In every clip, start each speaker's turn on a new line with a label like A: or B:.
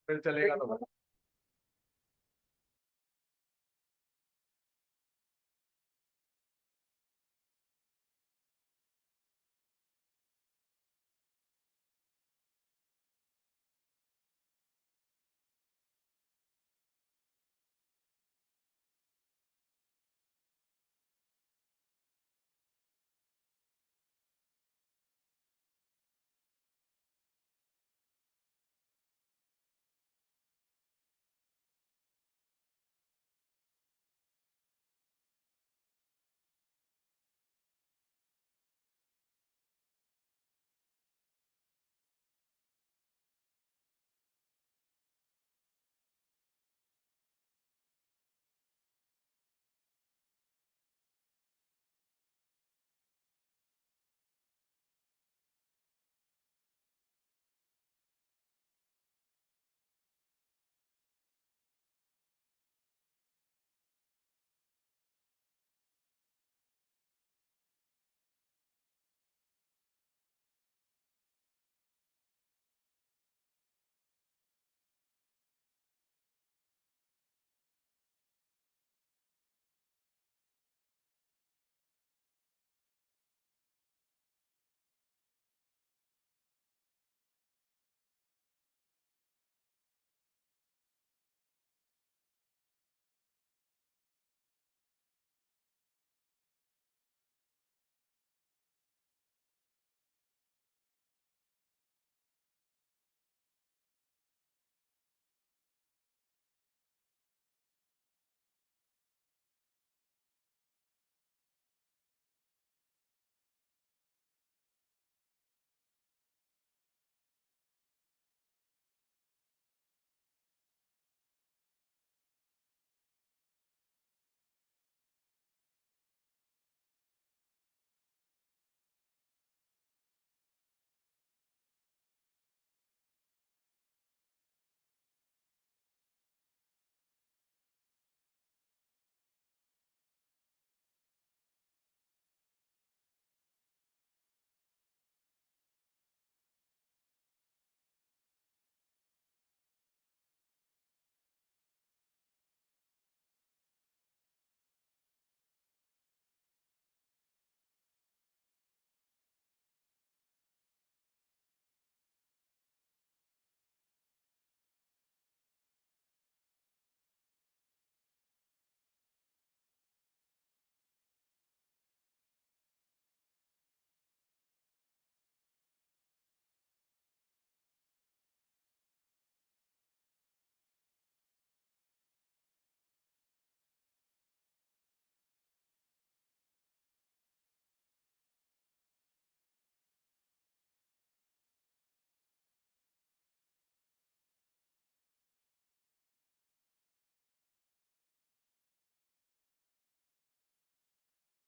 A: फिर चलेगा तो बता।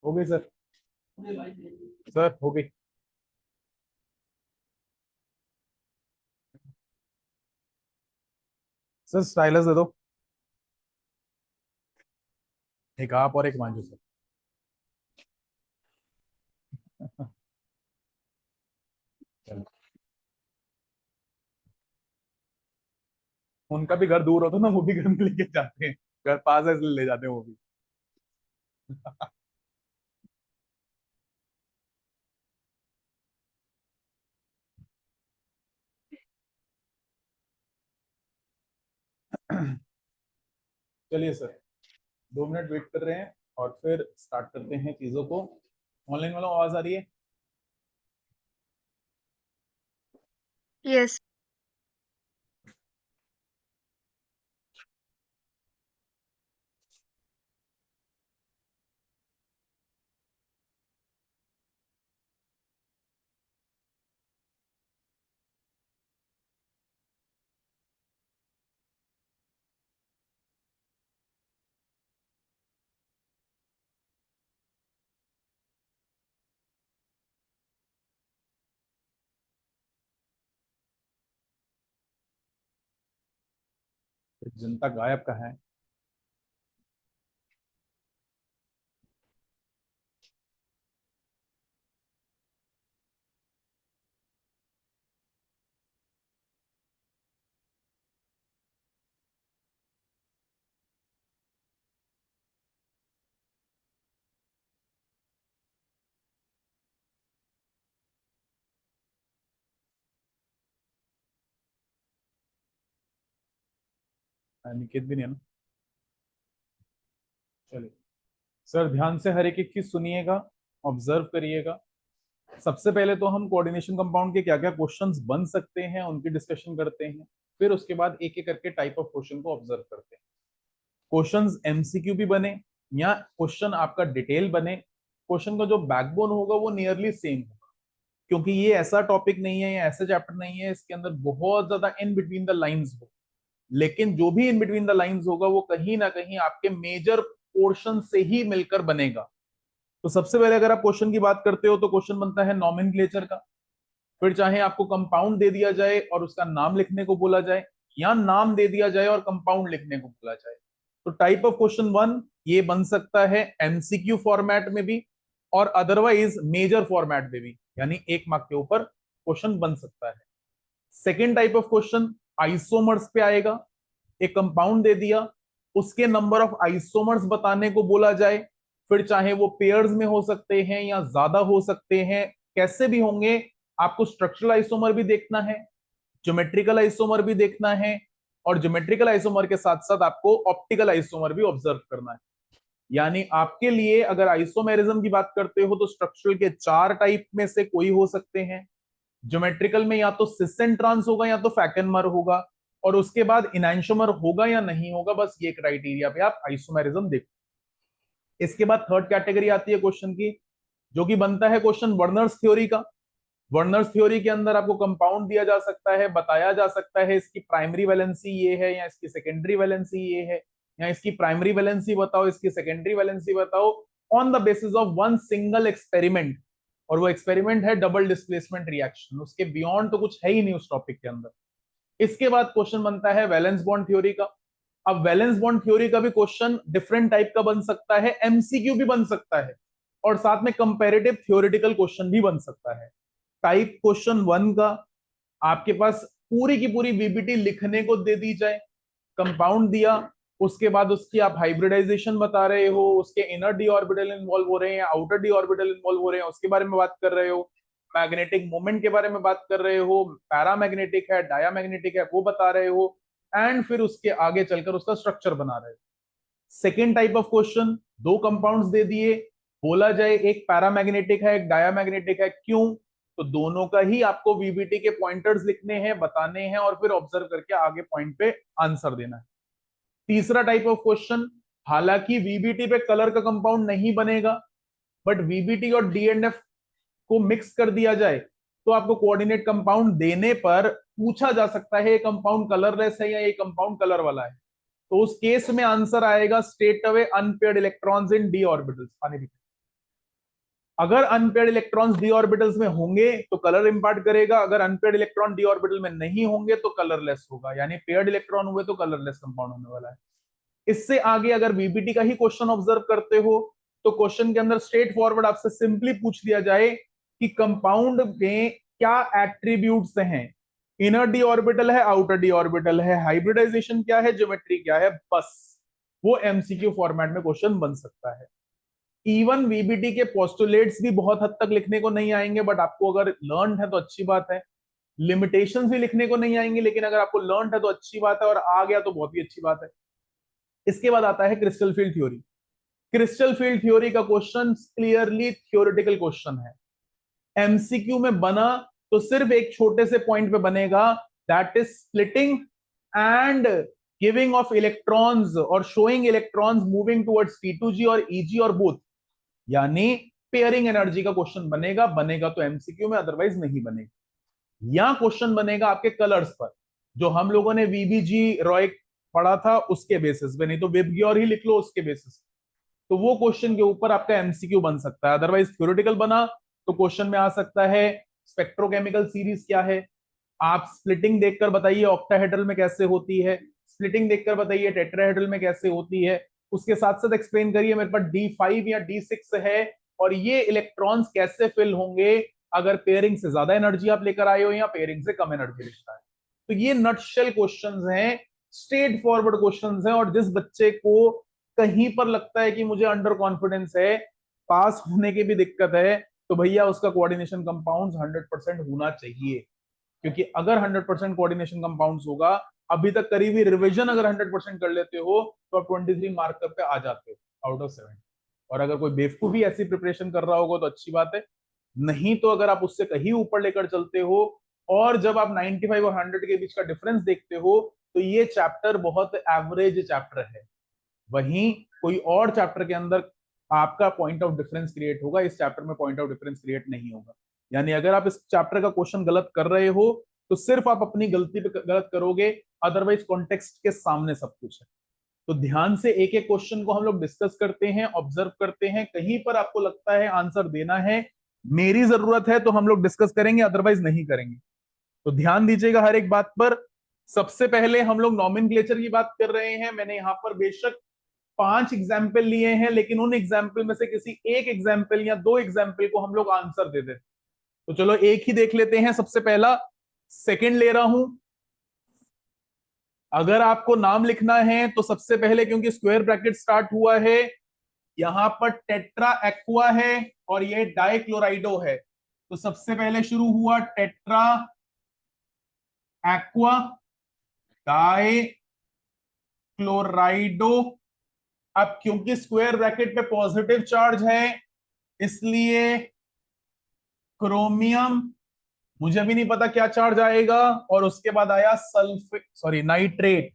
A: हो गई सर। सर हो गई। सर स्टाइलस दे दो। एक आप और एक मांझू सर। उनका भी घर दूर होता ना, वो भी घर में लेके जाते हैं। घर पास है इसलिए ले जाते हैं वो भी। चलिए सर, 2 मिनट वेट कर रहे हैं और फिर स्टार्ट करते हैं चीजों को। ऑनलाइन वाला आवाज आ रही है?
B: यस।
A: जनता गायब कहाँ है? निकेत भी नहीं है ना? चलिए सर, ध्यान से हर एक चीज सुनिएगा, ऑब्जर्व करिएगा। सबसे पहले तो हम कोऑर्डिनेशन कंपाउंड के क्या क्या क्वेश्चंस बन सकते हैं उनकी डिस्कशन करते हैं, फिर उसके बाद एक एक करके टाइप ऑफ क्वेश्चन को ऑब्जर्व करते हैं। क्वेश्चंस एमसीक्यू भी बने या क्वेश्चन आपका डिटेल बने, क्वेश्चन का जो बैकबोन होगा वो नियरली सेम होगा, क्योंकि ये ऐसा टॉपिक नहीं है या ऐसा चैप्टर नहीं है इसके अंदर बहुत ज्यादा इन बिटवीन द लाइंस हो, लेकिन जो भी इन बिटवीन द लाइंस होगा वो कहीं ना कहीं आपके मेजर पोर्शन से ही मिलकर बनेगा। तो सबसे पहले अगर आप क्वेश्चन की बात करते हो तो क्वेश्चन बनता है नॉमेनक्लेचर का। फिर चाहे आपको कंपाउंड दे दिया जाए और उसका नाम लिखने को बोला जाए, या नाम दे दिया जाए और कंपाउंड लिखने को बोला जाए, तो टाइप ऑफ क्वेश्चन वन ये बन सकता है एमसीक्यू फॉर्मेट में भी और अदरवाइज मेजर फॉर्मेट में भी, यानी 1 मार्क के ऊपर क्वेश्चन बन सकता है। Second type of question isomers पे आएगा। एक कंपाउंड दे दिया, उसके नंबर ऑफ आइसोमर्स बताने को बोला जाए, फिर चाहे वो पेयर्स में हो सकते हैं या ज्यादा हो सकते हैं, कैसे भी होंगे, आपको स्ट्रक्चरल आइसोमर भी देखना है, ज्योमेट्रिकल आइसोमर भी देखना है, और ज्योमेट्रिकल आइसोमर के साथ साथ आपको ऑप्टिकल आइसोमर भी ऑब्जर्व करना है। यानी आपके लिए अगर आइसोमेरिज्म की बात करते हो तो स्ट्रक्चरल के 4 टाइप में से कोई हो सकते हैं, ज्योमेट्रिकल में या तो सिस एंड ट्रांस होगा या तो फैकेनमर होगा, और उसके बाद इनैंशोमर होगा या नहीं होगा, बस ये क्राइटेरिया पे आप आइसोमेरिज्म देखो। इसके बाद थर्ड कैटेगरी आती है क्वेश्चन की, जो कि बनता है क्वेश्चन वर्नर्स थ्योरी का। वर्नर्स थ्योरी के अंदर आपको कंपाउंड दिया जा सकता है, बताया जा सकता है इसकी प्राइमरी वैलेंसी ये है या इसकी सेकेंडरी वैलेंसी ये है, या इसकी प्राइमरी वैलेंसी बताओ इसकी सेकेंडरी वैलेंसी बताओ, on the basis of one single experiment, और वो एक्सपेरिमेंट है डबल डिस्प्लेसमेंट रिएक्शन। उसके बियॉन्ड तो कुछ है ही नहीं उस टॉपिक के अंदर। इसके बाद क्वेश्चन बनता है वैलेंस बॉन्ड थ्योरी का। अब वैलेंस बॉन्ड थ्योरी का भी क्वेश्चन डिफरेंट टाइप का बन सकता है, एमसीक्यू भी बन सकता है और साथ में कंपैरेटिव थ्योरेटिकल क्वेश्चन भी बन सकता है। टाइप क्वेश्चन वन का आपके पास पूरी की पूरी वीबीटी लिखने को दे दी जाए, कंपाउंड दिया, उसके बाद उसकी आप हाइब्रिडाइजेशन बता रहे हो, उसके इनर डी ऑर्बिटल इन्वॉल्व हो रहे हैं, आउटर डी ऑर्बिटल इन्वॉल्व हो रहे हैं, उसके बारे में बात कर रहे हो, मैग्नेटिक मोमेंट के बारे में बात कर रहे हो, पैरामैग्नेटिक है डायामैग्नेटिक है वो बता रहे हो, एंड फिर उसके आगे चलकर उसका स्ट्रक्चर बना रहे हो। Second type of question, 2 compounds दे दिए, बोला जाए एक पैरामैग्नेटिक है एक डायामैग्नेटिक है, क्यों, तो दोनों का ही आपको वीबीटी के पॉइंटर्स लिखने हैं, बताने हैं, और फिर ऑब्जर्व करके आगे पॉइंट पे आंसर देना है। तीसरा टाइप ऑफ क्वेश्चन, हालांकि वीबीटी पे कलर का कंपाउंड नहीं बनेगा, बट वीबीटी और डीएनएफ को मिक्स कर दिया जाए तो आपको कोऑर्डिनेट कंपाउंड देने पर पूछा जा सकता है ये कंपाउंड कलरलेस है या ये कंपाउंड कलर वाला है, तो उस केस में आंसर आएगा straight away unpaired electrons in D orbitals. पानी भी, अगर अनपेयर्ड इलेक्ट्रॉन्स डी ऑर्बिटल्स में होंगे तो कलर इंपार्ट करेगा, अगर अनपेयर्ड इलेक्ट्रॉन डी ऑर्बिटल में नहीं होंगे तो कलरलेस होगा, यानी पेयर्ड इलेक्ट्रॉन हुए तो कलरलेस कंपाउंड होने वाला है। इससे आगे अगर बीबीटी का ही क्वेश्चन ऑब्जर्व करते हो तो क्वेश्चन के अंदर स्ट्रेट फॉरवर्ड आपसे सिंपली पूछ लिया जाए कि कंपाउंड में क्या एट्रीब्यूट्स हैं, इनर डी ऑर्बिटल है आउटर डी ऑर्बिटल है, हाइब्रिडाइजेशन क्या है, ज्योमेट्री क्या है, बस वो एमसीक्यू फॉर्मेट में क्वेश्चन बन सकता है। इवन वीबीटी के पोस्टुलेट्स भी बहुत हद तक लिखने को नहीं आएंगे, बट आपको अगर लर्न है तो अच्छी बात है, लिमिटेशंस भी लिखने को नहीं आएंगे, लेकिन अगर आपको लर्न है तो अच्छी बात है, और आ गया तो बहुत ही अच्छी बात है। इसके बाद आता है crystal field theory. Crystal field theory का क्वेश्चन क्लियरली थ्योरेटिकल क्वेश्चन है, एमसीक्यू में बना तो सिर्फ एक छोटे से पॉइंट पे बनेगा, that is splitting and giving of electrons और showing electrons moving towards T2G और EG और बोथ, यानी पेयरिंग एनर्जी का क्वेश्चन बनेगा, बनेगा तो एमसीक्यू में, अदरवाइज नहीं बनेगा। या क्वेश्चन बनेगा आपके कलर्स पर, जो हम लोगों ने वीबीजी रॉय पढ़ा था उसके बेसिस पे, नहीं तो वेबग्योर ही लिख लो उसके बेसिस, तो वो क्वेश्चन के ऊपर आपका एमसीक्यू बन सकता है। अदरवाइज थ्योरेटिकल बना तो क्वेश्चन में आ सकता है स्पेक्ट्रोकेमिकल सीरीज क्या है, आप स्प्लिटिंग देखकर बताइए ऑक्टाहेड्रल में कैसे होती है, स्प्लिटिंग देखकर बताइए टेट्राहेड्रल में कैसे होती है, उसके साथ साथ एक्सप्लेन करिए मेरे पास D5 या D6 है और ये इलेक्ट्रॉन्स कैसे फिल होंगे अगर पेयरिंग से ज्यादा एनर्जी आप लेकर आए हो या पेयरिंग से कम एनर्जी लेकर आए। तो ये नटशेल क्वेश्चंस हैं, स्ट्रेट फॉरवर्ड क्वेश्चंस हैं, और जिस बच्चे को कहीं पर लगता है कि मुझे अंडर कॉन्फिडेंस है, पास होने की भी दिक्कत है, तो भैया उसका कोऑर्डिनेशन कंपाउंड्स 100% होना चाहिए, क्योंकि अगर 100% कोऑर्डिनेशन कंपाउंड्स होगा अभी तक करी हुई रिविजन अगर 100% कर लेते हो तो आप 23 मार्क पे आ जाते हो आउट ऑफ 7। और अगर कोई बेवकूफी ऐसी प्रिपरेशन कर रहा होगा तो अच्छी बात है, नहीं तो अगर आप उससे कहीं ऊपर लेकर चलते हो और जब आप 95 और 100 के बीच का डिफरेंस देखते हो तो ये चैप्टर बहुत एवरेज चैप्टर है। वहीं कोई और चैप्टर के अंदर आपका पॉइंट ऑफ डिफरेंस क्रिएट होगा, इस चैप्टर में पॉइंट ऑफ डिफरेंस क्रिएट नहीं होगा। यानी अगर आप इस चैप्टर का क्वेश्चन गलत कर रहे हो तो सिर्फ आप अपनी गलती पे गलत करोगे, अदरवाइज कॉन्टेक्स्ट के सामने सब कुछ है। तो ध्यान से एक एक क्वेश्चन को हम लोग डिस्कस करते हैं, ऑब्जर्व करते हैं, कहीं पर आपको लगता है आंसर देना है, मेरी जरूरत है तो हम लोग डिस्कस करेंगे, अदरवाइज नहीं करेंगे। तो ध्यान दीजिएगा हर एक बात पर। सबसे पहले हम लोग नॉमेनक्लेचर की बात कर रहे हैं। मैंने यहाँ पर बेशक 5 एग्जाम्पल लिए हैं, लेकिन उन एग्जाम्पल में से किसी एक एग्जाम्पल या 2 एग्जाम्पल को हम लोग आंसर दे देते। तो चलो एक ही देख लेते हैं। सबसे पहला सेकंड ले रहा हूं। अगर आपको नाम लिखना है तो सबसे पहले, क्योंकि स्क्वायर ब्रैकेट स्टार्ट हुआ है, यहां पर टेट्रा एक्वा है और ये डाइक्लोराइडो है। तो सबसे पहले शुरू हुआ टेट्रा एक्वा डाइक्लोराइडो। अब क्योंकि स्क्वायर ब्रैकेट पे पॉजिटिव चार्ज है इसलिए क्रोमियम, मुझे भी नहीं पता क्या चार्ज आएगा, और उसके बाद आया नाइट्रेट।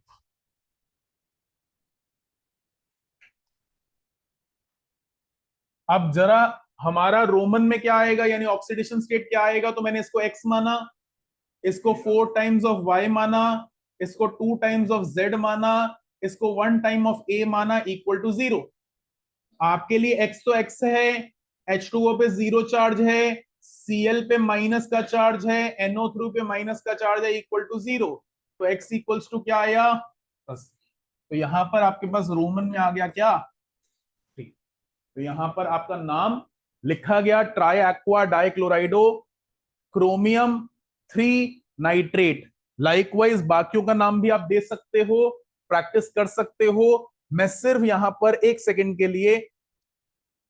A: अब जरा हमारा रोमन में क्या आएगा, यानी ऑक्सीडेशन स्टेट क्या आएगा। तो मैंने इसको एक्स माना, इसको 4 टाइम्स ऑफ वाई माना, इसको 2 टाइम्स ऑफ जेड माना, इसको 1 टाइम ऑफ ए माना, इक्वल टू 0। आपके लिए एक्स तो एक्स है, H2O पे 0 चार्ज है, Cl पे माइनस का चार्ज है, NO3 पे माइनस का चार्ज है, इक्वल टू 0। तो x इक्वल्स टू क्या आया, बस। तो यहां पर आपके पास रोमन में आ गया क्या, ठीक। तो यहां पर आपका नाम लिखा गया tri aqua dichlorido chromium 3 nitrate. Likewise बाकियों का नाम भी आप दे सकते हो, प्रैक्टिस कर सकते हो। मैं सिर्फ यहां पर 1 सेकंड के लिए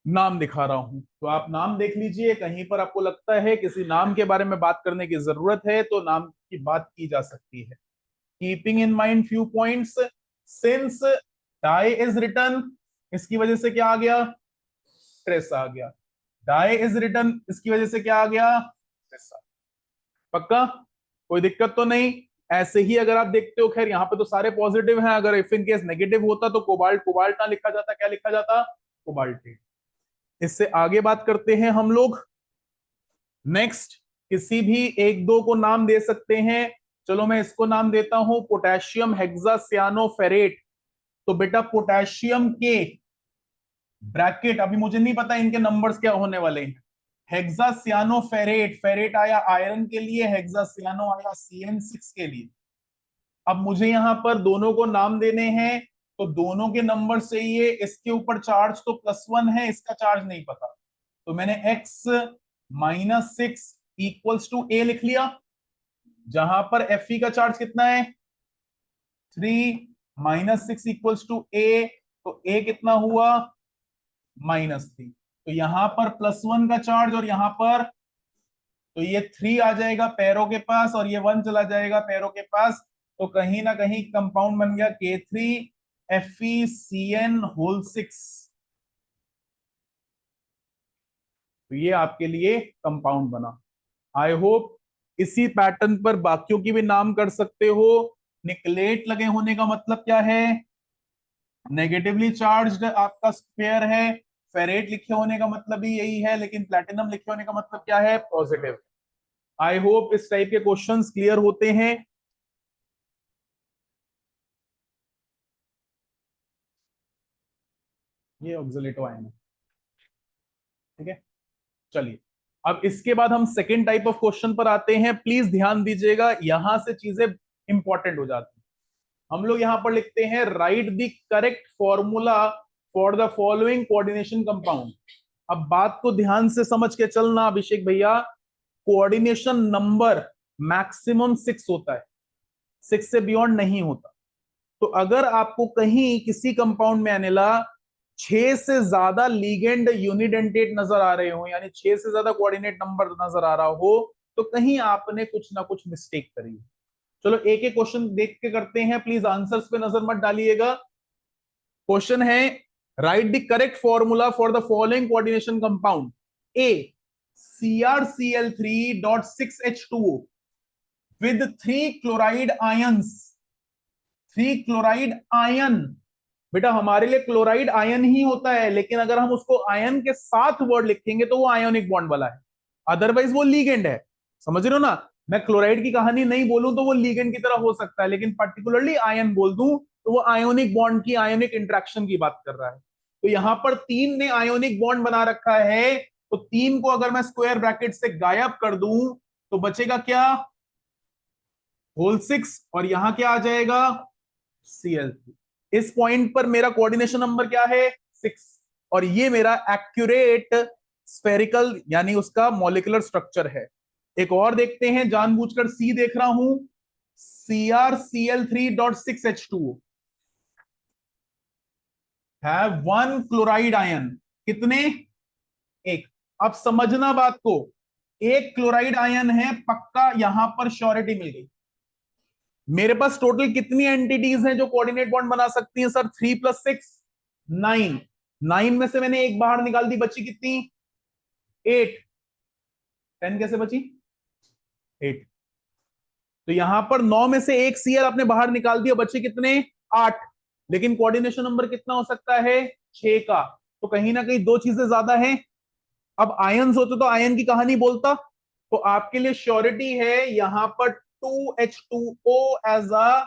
A: नाम दिखा रहा हूं, तो आप नाम देख लीजिए। कहीं पर आपको लगता है किसी नाम के बारे में बात करने की जरूरत है तो नाम की बात की जा सकती है। Keeping in mind few points, since die is written, इसकी वजह से क्या आ गया, स्ट्रेस आ गया। डाई इज रिटन, इसकी वजह से क्या आ गया, स्ट्रेस आ गया। पक्का, कोई दिक्कत तो नहीं। ऐसे ही अगर आप देखते हो, खैर यहाँ पे तो सारे पॉजिटिव हैं, अगर इफ इन केस नेगेटिव होता तो कोबाल्ट कोबाल्ट ना लिखा जाता, क्या लिखा जाता, कोबाल्टेट। इससे आगे बात करते हैं हम लोग। नेक्स्ट, किसी भी एक दो को नाम दे सकते हैं। चलो मैं इसको नाम देता हूं पोटेशियम हेक्सासियानोफेरेट। तो बेटा पोटेशियम के ब्रैकेट, अभी मुझे नहीं पता इनके नंबर्स क्या होने वाले हैं। हेक्सासियानोफेरेट, फेरेट आया आयरन के लिए, हेक्सासियानो आया CN6 के लिए। अब मुझे यहां पर दोनों को नाम देने हैं, तो दोनों के नंबर चाहिए। इसके ऊपर चार्ज तो +1 है, इसका चार्ज नहीं पता, तो मैंने x-6 इक्वल्स टू a लिख लिया। जहां पर Fe का चार्ज कितना है, 3-6 इक्वल्स टू a, तो a कितना हुआ, -3। तो यहां पर +1 का चार्ज, और यहां पर तो ये 3 आ जाएगा पैरों के पास और ये 1 चला जाएगा पैरों के पास। तो कहीं ना कहीं कंपाउंड बन गया K3FeCN6। तो ये आपके लिए कंपाउंड बना। आई होप इसी पैटर्न पर बाकियों की भी नाम कर सकते हो। निकलेट लगे होने का मतलब क्या है, नेगेटिवली चार्ज्ड आपका स्फीयर है। फेरेट लिखे होने का मतलब भी यही है, लेकिन प्लैटिनम लिखे होने का मतलब क्या है, पॉजिटिव। आई होप इस टाइप के क्वेश्चंस क्लियर होते हैं। ये ऑक्सिलेटो आयन है, ठीक है। चलिए, अब इसके बाद हम सेकेंड टाइप ऑफ क्वेश्चन पर आते हैं। प्लीज ध्यान दीजिएगा, यहां से चीजें इंपॉर्टेंट हो जाती हैं। हम लोग यहां पर लिखते हैं right the correct formula for the following coordination compound. अब बात को ध्यान से समझ के चलना अभिषेक भैया, कोऑर्डिनेशन नंबर मैक्सिमम 6 होता है, 6 से बियॉन्ड नहीं होता। तो अगर आपको कहीं किसी कंपाउंड में अनिला 6 से ज्यादा लीगेंड यूनिडेंटेट नजर आ रहे हो, यानी 6 से ज्यादा कोऑर्डिनेट नंबर नजर आ रहा हो, तो कहीं आपने कुछ ना कुछ मिस्टेक करी है। चलो एक एक क्वेश्चन देख के करते हैं, प्लीज आंसर्स पे नजर मत डालिएगा। क्वेश्चन है, right the correct formula for the following coordination compound. A CrCl3.6H2O with 3 chloride ions. 3 chloride ion, बेटा हमारे लिए क्लोराइड आयन ही होता है, लेकिन अगर हम उसको आयन के साथ वर्ड लिखेंगे तो वो आयोनिक बॉन्ड वाला है, अदरवाइज वो लीगेंड है। समझ रहे हो ना? मैं क्लोराइड की कहानी नहीं बोलूं तो वो लीगेंड की तरह हो सकता है, लेकिन पर्टिकुलरली आयन बोल दूं तो वो आयोनिक बॉन्ड की, आयोनिक इंट्रैक्शन की बात कर रहा है। तो यहां पर 3 ने आयोनिक बॉन्ड बना रखा है, तो 3 को अगर मैं स्क्वायर ब्रैकेट से गायब कर दूं तो बचेगा क्या? होल 6, और यहां क्या आ जाएगा? Cl3। इस पॉइंट पर मेरा कोऑर्डिनेशन नंबर क्या है? 6, और ये मेरा एक्यूरेट स्फेरिकल यानी उसका मॉलिक्यूलर स्ट्रक्चर है। एक और देखते हैं, जानबूझकर सी देख रहा हूं, CrCl3.6H2O है 1 क्लोराइड आयन। कितने? एक। अब समझना बात को, एक क्लोराइड आयन है पक्का, यहां पर श्योरिटी मिल गई। मेरे पास टोटल कितनी एंटिटीज हैं जो कोऑर्डिनेट बॉन्ड बना सकती हैं सर? 3 + 6 9। 9 में से मैंने एक बाहर निकाल दी, बची कितनी? 8। 10 कैसे बची? 8। तो यहां पर 9 में से एक Cl आपने बाहर निकाल दिया, बचे कितने? 8। लेकिन कोऑर्डिनेशन नंबर कितना हो सकता है? 6 का। तो कहीं ना कहीं दो चीजें ज्यादा हैं। अब आयंस होते तो आयन की कहानी बोलता। तो आपके लिए श्योरिटी है यहां पर 2H2O as a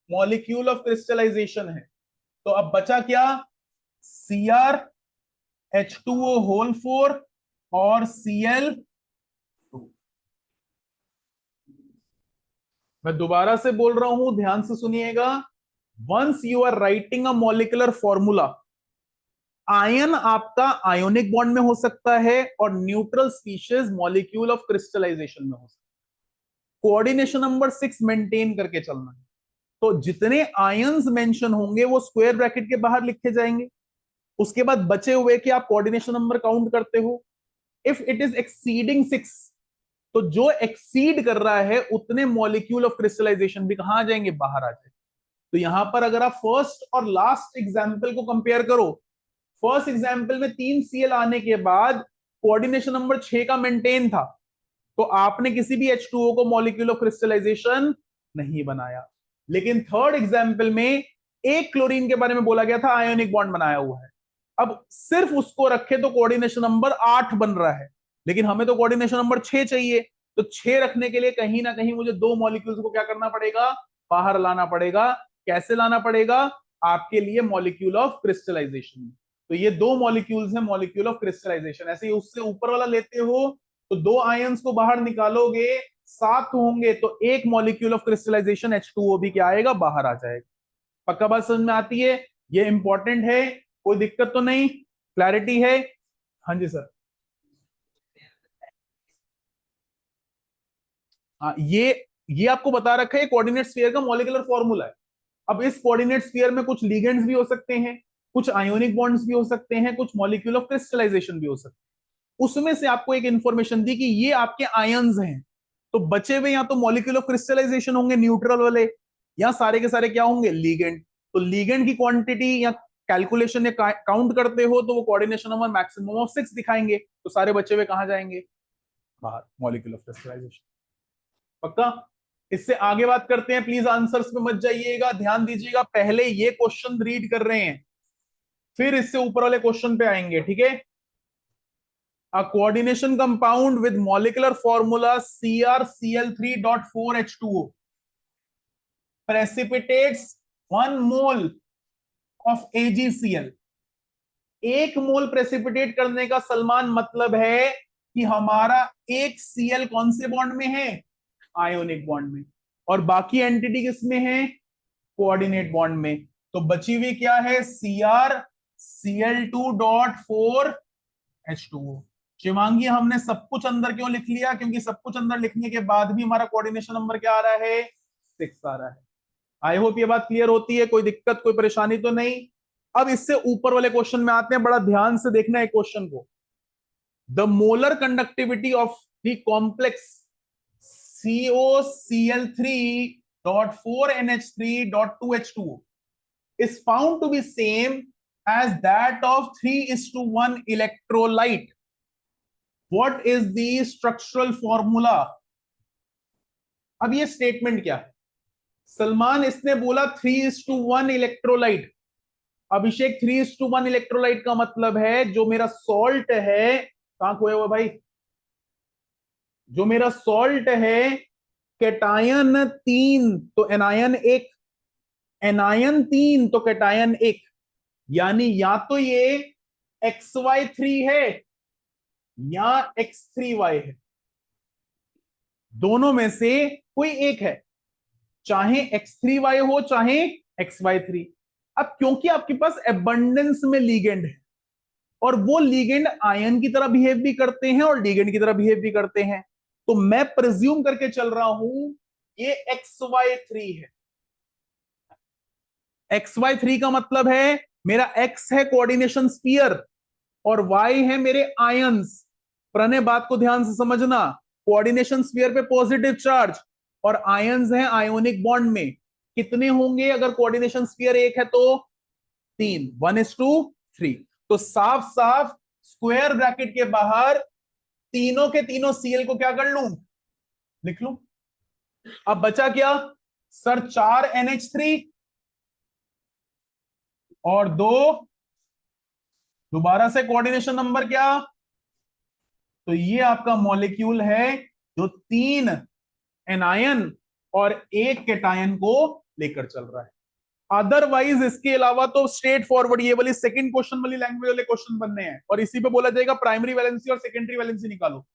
A: molecule of crystallisation है। तो अब बचा क्या? CrH2O होल 4 और Cl2। मैं दोबारा से बोल रहा हूं, ध्यान से सुनिएगा। Once you are writing a molecular formula, ion आपका आयोनिक बॉन्ड में हो सकता है और neutral species molecule of crystallisation में हो सकता है। कोऑर्डिनेशन नंबर 6 मेंटेन करके चलना है। तो जितने आयंस मेंशन होंगे वो स्क्वायर ब्रैकेट के बाहर लिखे जाएंगे। उसके बाद बचे हुए कि आप कोऑर्डिनेशन नंबर काउंट करते हो। इफ इट इज एक्सीडिंग 6, तो जो एक्सीड कर रहा है उतने मॉलिक्यूल ऑफ क्रिस्टलाइजेशन भी कहां आ जाएंगे? बाहर आ जाएंगे। तो यहां पर अगर आप फर्स्ट और लास्ट एग्जाम्पल को कंपेयर करो, फर्स्ट एग्जाम्पल में 3 Cl आने के बाद कोऑर्डिनेशन नंबर 6 का मेंटेन था, तो आपने किसी भी H2O को मॉलिक्यूल ऑफ क्रिस्टलाइजेशन नहीं बनाया। लेकिन थर्ड एग्जाम्पल में एक क्लोरीन के बारे में बोला गया था, आयोनिक बॉन्ड बनाया हुआ है। अब सिर्फ उसको रखे तो कोऑर्डिनेशन नंबर 8 बन रहा है, लेकिन हमें तो कोऑर्डिनेशन नंबर 6 चाहिए। तो 6 रखने के लिए कहीं ना कहीं मुझे दो मॉलिक्यूल्स को क्या करना पड़ेगा? बाहर लाना पड़ेगा। कैसे लाना पड़ेगा? आपके लिए मॉलिक्यूल ऑफ क्रिस्टलाइजेशन। तो ये दो मॉलिक्यूल्स हैं मॉलिक्यूल ऑफ क्रिस्टलाइजेशन। ऐसे ही उससे ऊपर वाला लेते हो तो दो आयंस को बाहर निकालोगे, 7 होंगे तो एक मॉलिक्यूल ऑफ क्रिस्टलाइजेशन H2O भी क्या आएगा? बाहर आ जाएगा। पक्का बात समझ में आती है? ये इंपॉर्टेंट है, कोई दिक्कत तो नहीं? क्लैरिटी है? हाँ जी सर। हाँ, ये आपको बता रखा है कोऑर्डिनेट स्फीयर का मॉलिक्यूलर फॉर्मूला है। अब इस कोऑर्डिनेट स्फीयर में कुछ लिगेंड्स भी हो सकते हैं, कुछ आयोनिक बॉन्ड्स भी हो सकते हैं, कुछ मॉलिक्यूल ऑफ क्रिस्टलाइजेशन भी हो सकते हैं। उसमें से आपको एक इंफॉर्मेशन दी कि ये आपके आयंस हैं, तो बचे हुए या तो मॉलिक्यूल ऑफ क्रिस्टलाइजेशन होंगे न्यूट्रल वाले, या सारे के सारे क्या होंगे? लीगेंड। तो लीगेंड की क्वांटिटी या कैलकुलेशन या काउंट करते हो तो वो कोऑर्डिनेशन नंबर मैक्सिमम ऑफ 6 दिखाएंगे, तो सारे बचे हुए कहां जाएंगे? बाहर, मॉलिक्यूल ऑफ क्रिस्टलाइजेशन। पक्का? इससे आगे बात करते हैं, प्लीज आंसर्स पे मत जाइएगा, ध्यान दीजिएगा। पहले ये क्वेश्चन रीड कर रहे हैं, फिर इससे ऊपर वाले क्वेश्चन पे आएंगे, ठीक है? A coordination compound with molecular formula CrCl3.4H2O precipitates 1 mole of AgCl। 1 mole precipitate करने का सलमान मतलब है कि हमारा एक Cl कौन से बॉन्ड में है? आयोनिक बॉन्ड में। और बाकी एंटिटी किसमें है? कोऑर्डिनेट बॉन्ड में। तो बची हुई क्या है? CrCl2.4H2O। शिवांगी, हमने सब कुछ अंदर क्यों लिख लिया? क्योंकि सब कुछ अंदर लिखने के बाद भी हमारा कोऑर्डिनेशन नंबर क्या आ रहा है? 6 आ रहा है। आई होप ये बात क्लियर होती है, कोई दिक्कत कोई परेशानी तो नहीं? अब इससे ऊपर वाले क्वेश्चन में आते हैं, बड़ा ध्यान से देखना है क्वेश्चन को। The molar conductivity of the complex COCl3 dot 4NH3 dot 2H2O is found to be same as that of 3:1 electrolyte. What is the structural formula? अब ये स्टेटमेंट क्या है? सलमान इसने बोला 3:1 इलेक्ट्रोलाइट। अभिषेक 3:1 इलेक्ट्रोलाइट का मतलब है जो मेरा सॉल्ट है, कहां खोया हुआ भाई, जो मेरा सॉल्ट है कैटायन 3 तो एनायन 1, एनायन 3 तो कैटायन 1, यानी या तो ये XY3 है या X3Y है, दोनों में से कोई एक है, चाहे X3Y हो चाहे XY3। अब क्योंकि आपके पास एबंडेंस में लीगेंड है और वो लीगेंड आयन की तरह बिहेव भी करते हैं और लिगेंड की तरह बिहेव भी करते हैं, तो मैं प्रिज्यूम करके चल रहा हूं ये XY3 है। XY3 का मतलब है मेरा X है कोऑर्डिनेशन स्फीयर और Y है मेरे आयंस। प्रणय बात को ध्यान से समझना, कोऑर्डिनेशन स्फीयर पे पॉजिटिव चार्ज और आयंस हैं आयोनिक बॉन्ड में। कितने होंगे अगर कोऑर्डिनेशन स्फीयर 1 है तो 3, 1:3। तो साफ साफ स्क्वायर ब्रैकेट के बाहर तीनों के तीनों Cl को क्या कर लूं, लिख लूं। अब बचा क्या सर, 4 NH3 और 2, दोबारा से कोऑर्डिनेशन नंबर क्या, तो ये आपका मॉलिक्यूल है जो 3 एनायन और 1 कैटायन को लेकर चल रहा है। अदरवाइज इसके अलावा तो स्ट्रेट फॉरवर्ड ये वाली सेकंड क्वेश्चन वाली लैंग्वेज वाले क्वेश्चन बनने हैं और इसी पे बोला जाएगा प्राइमरी वैलेंसी और सेकेंडरी वैलेंसी निकालो।